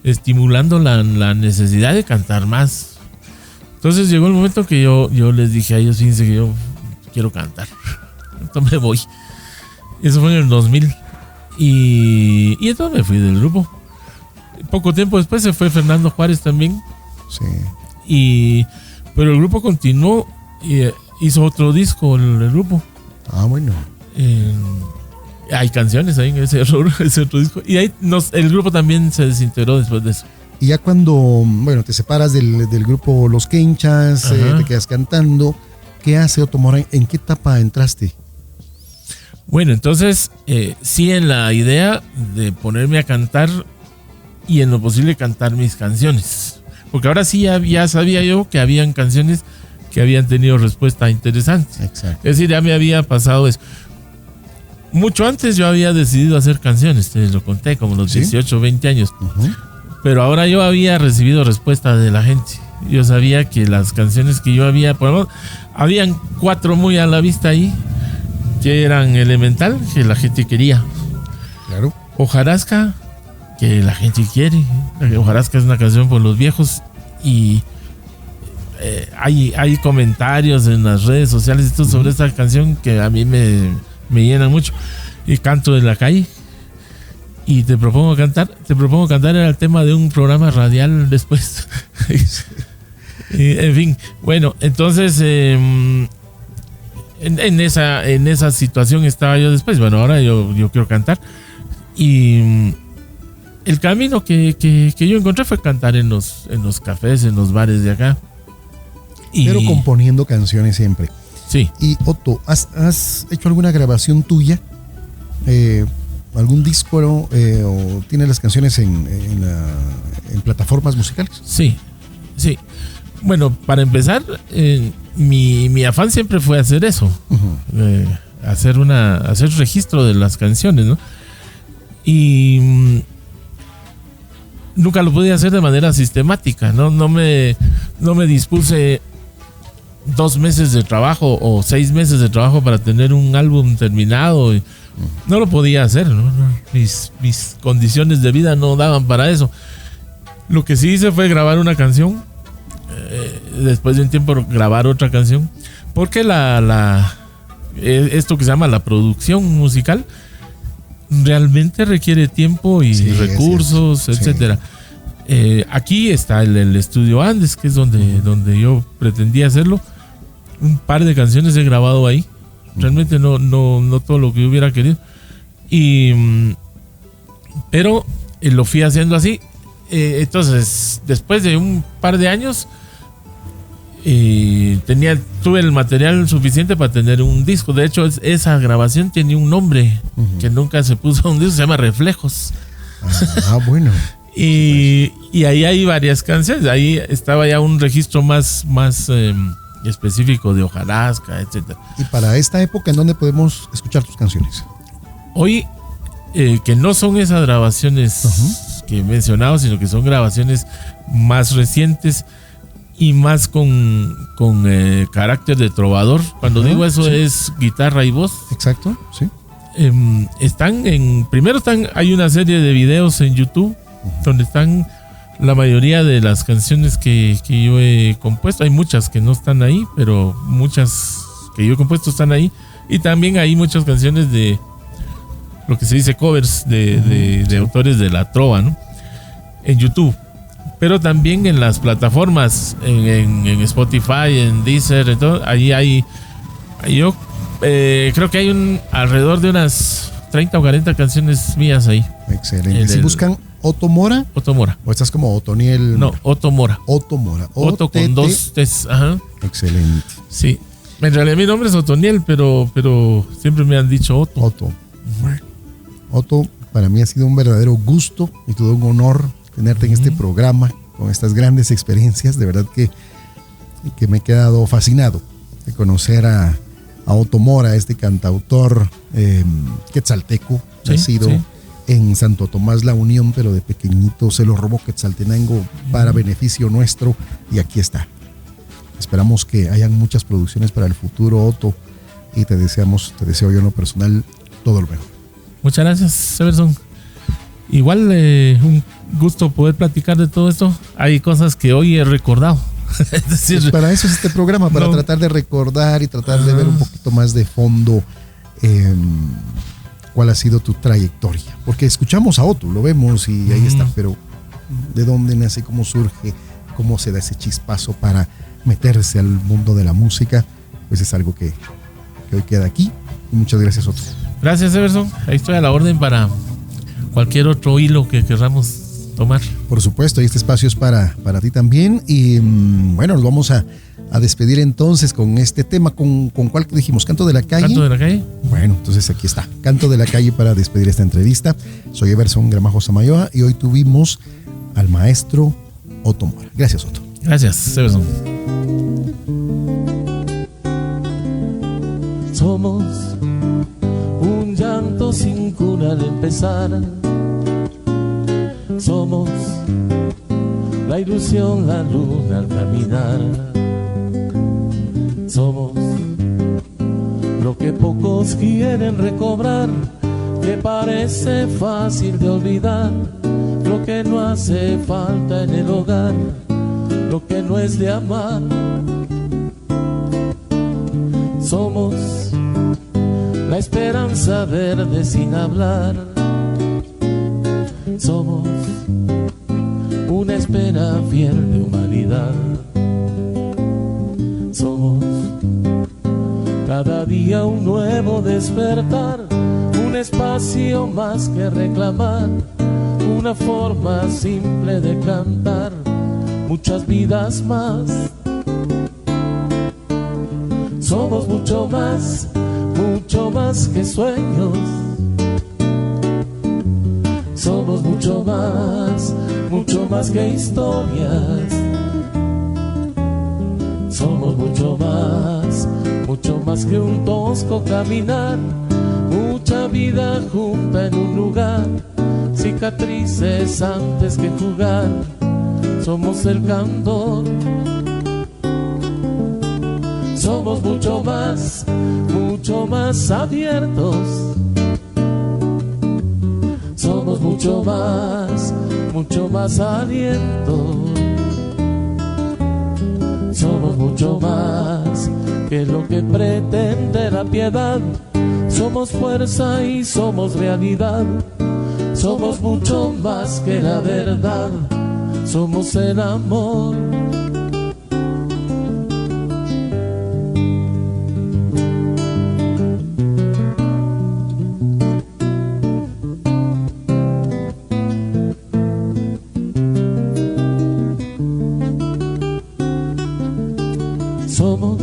estimulando la necesidad de cantar más. Entonces llegó el momento que yo les dije a ellos, fíjense que yo quiero cantar. Entonces me voy. Eso fue en el 2000. Y entonces me fui del grupo. Poco tiempo después se fue Fernando Juárez también. Sí. Pero el grupo continuó y hizo otro disco, el grupo. Ah, bueno. Hay canciones ahí en ese otro disco. Y ahí el grupo también se desintegró después de eso. Y ya cuando, bueno, te separas del grupo Los Quenchas, te quedas cantando, ¿qué hace Otto Morán? ¿En qué etapa entraste? Bueno, entonces, sí, en la idea de ponerme a cantar y en lo posible cantar mis canciones. Porque ahora sí ya sabía yo que habían canciones que habían tenido respuesta interesante. Exacto. Es decir, ya me había pasado eso. Mucho antes yo había decidido hacer canciones, te lo conté, como los 18 o 20 años. Pero ahora yo había recibido respuesta de la gente. Yo sabía que las canciones que yo había, por ejemplo, habían 4 muy a la vista ahí, que eran Elemental, que la gente quería. Claro. Hojarasca, que la gente quiere. Hojarasca es una canción por los viejos y hay comentarios en las redes sociales sobre esta canción que a mí me llenan mucho. Y Canto de la Calle. Y Te Propongo Cantar. Te Propongo Cantar era el tema de un programa radial después. En fin, bueno, entonces en esa situación estaba yo después. Bueno, ahora yo quiero cantar. Y el camino que yo encontré fue cantar en los cafés, en los bares de acá. Pero componiendo canciones siempre. Sí. Y Otto, ¿has hecho alguna grabación tuya? ¿Algún disco o tienes las canciones en plataformas musicales? Sí. Bueno, para empezar, mi afán siempre fue hacer eso. Uh-huh. Hacer registro de las canciones, ¿no? Y nunca lo pude hacer de manera sistemática, ¿no? No me dispuse 2 meses de trabajo o 6 meses de trabajo para tener un álbum terminado. No lo podía hacer, ¿no? Mis condiciones de vida no daban para eso. Lo que sí hice fue grabar una canción, después de un tiempo grabar otra canción, porque esto que se llama la producción musical realmente requiere tiempo y recursos, etcétera. Aquí está el estudio Andes, que es donde yo pretendía hacerlo. Un par de canciones he grabado ahí. Realmente no todo lo que yo hubiera querido. Pero lo fui haciendo así. Entonces, después de un par de años, tuve el material suficiente para tener un disco. De hecho, esa grabación tiene un nombre que nunca se puso un disco, se llama Reflejos. Bueno. Y ahí hay varias canciones. Ahí estaba ya un registro más específico de hojarasca, etcétera. Y para esta época, ¿en dónde podemos escuchar tus canciones? Hoy, que no son esas grabaciones que he mencionado, sino que son grabaciones más recientes y más con carácter de trovador. Cuando digo eso, es guitarra y voz. Exacto, sí. Hay una serie de videos en YouTube donde están la mayoría de las canciones que yo he compuesto. Hay muchas que no están ahí, pero muchas que yo he compuesto están ahí. Y también hay muchas canciones de lo que se dice covers de autores de la trova, ¿no? En YouTube. Pero también en las plataformas, en Spotify, en Deezer, en todo, yo creo que hay alrededor de unas 30 o 40 canciones mías ahí. Excelente. Si buscan Otto Mora. ¿O estás como Otoniel? No, Otto Mora. Otto Mora. Otto con 2 T's. Ajá. Excelente. Sí. En realidad mi nombre es Otoniel, pero siempre me han dicho Otto. Otto, para mí ha sido un verdadero gusto y todo un honor tenerte en este programa con estas grandes experiencias. De verdad que me he quedado fascinado de conocer a Otto Mora, este cantautor quetzalteco, nacido en Santo Tomás La Unión, pero de pequeñito se lo robó Quetzaltenango para beneficio nuestro, y aquí está. Esperamos que hayan muchas producciones para el futuro, Otto, y te deseo yo en lo personal todo lo mejor. Muchas gracias, Everson. Igual un gusto poder platicar de todo esto. Hay cosas que hoy he recordado. Es decir, pues para eso es este programa, para tratar de recordar y tratar de ver un poquito más de fondo cuál ha sido tu trayectoria. Porque escuchamos a Otto, lo vemos y ahí está, pero ¿de dónde nace? ¿Cómo surge? ¿Cómo se da ese chispazo para meterse al mundo de la música? Pues es algo que hoy queda aquí. Y muchas gracias, Otto. Gracias, Everson. Ahí estoy a la orden para cualquier otro hilo que queramos tomar. Por supuesto, y este espacio es para ti también. Y bueno, nos vamos a despedir entonces con este tema. ¿Con cuál que dijimos? ¿Canto de la calle? ¿Canto de la calle? Bueno, entonces aquí está. Canto de la calle para despedir esta entrevista. Soy Everson Gramajo Samayoa y hoy tuvimos al maestro Otto Mora. Gracias, Otto. Gracias, Everson. Somos un llanto sin cura al empezar. Somos la ilusión, la luna al caminar. Somos lo que pocos quieren recobrar, que parece fácil de olvidar, lo que no hace falta en el hogar, lo que no es de amar. Somos la esperanza verde sin hablar. Somos una espera fiel de humanidad. Somos cada día sería un nuevo despertar, un espacio más que reclamar, una forma simple de cantar, muchas vidas más. Somos mucho más que sueños. Somos mucho más que historias. Somos mucho más que un tosco caminar, mucha vida junta en un lugar, cicatrices antes que jugar. Somos el candor. Somos mucho más abiertos. Somos mucho más aliento. Somos mucho más que lo que pretende la piedad. Somos fuerza y somos realidad. Somos mucho más que la verdad. Somos el amor. Somos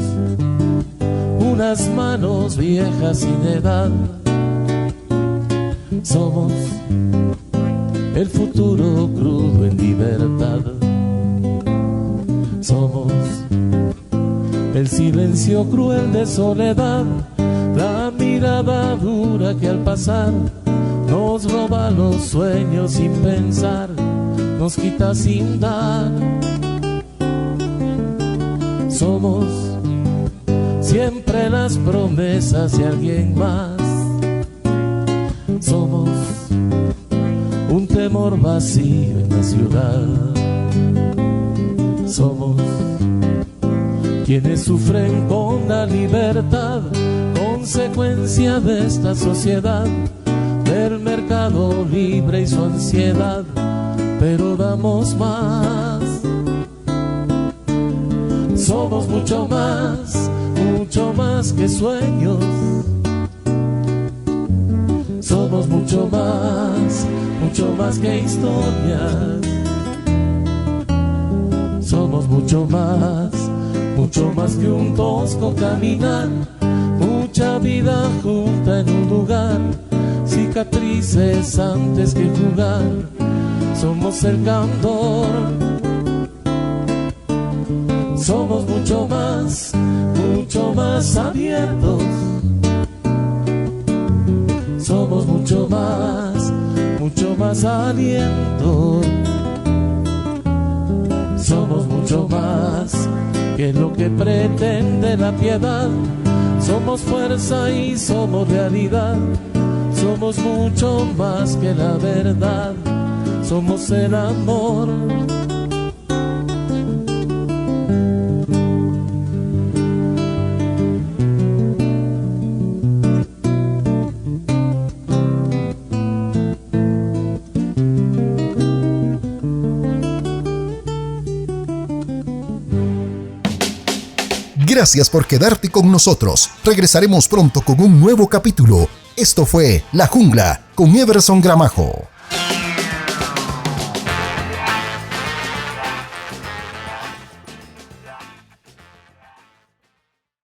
unas manos viejas sin edad. Somos el futuro crudo en libertad. Somos el silencio cruel de soledad, la mirada dura que al pasar nos roba los sueños sin pensar, nos quita sin dar. Somos siempre las promesas de alguien más. Somos un temor vacío en la ciudad. Somos quienes sufren con la libertad, consecuencia de esta sociedad, del mercado libre y su ansiedad, pero damos más. Somos mucho más que sueños. Somos mucho más que historias. Somos mucho más que un tosco caminar, mucha vida junta en un lugar, cicatrices antes que jugar. Somos el candor. Somos mucho más abiertos. Somos mucho más aliento. Somos mucho más que lo que pretende la piedad. Somos fuerza y somos realidad. Somos mucho más que la verdad. Somos el amor. Gracias por quedarte con nosotros. Regresaremos pronto con un nuevo capítulo. Esto fue La Jungla con Everson Gramajo.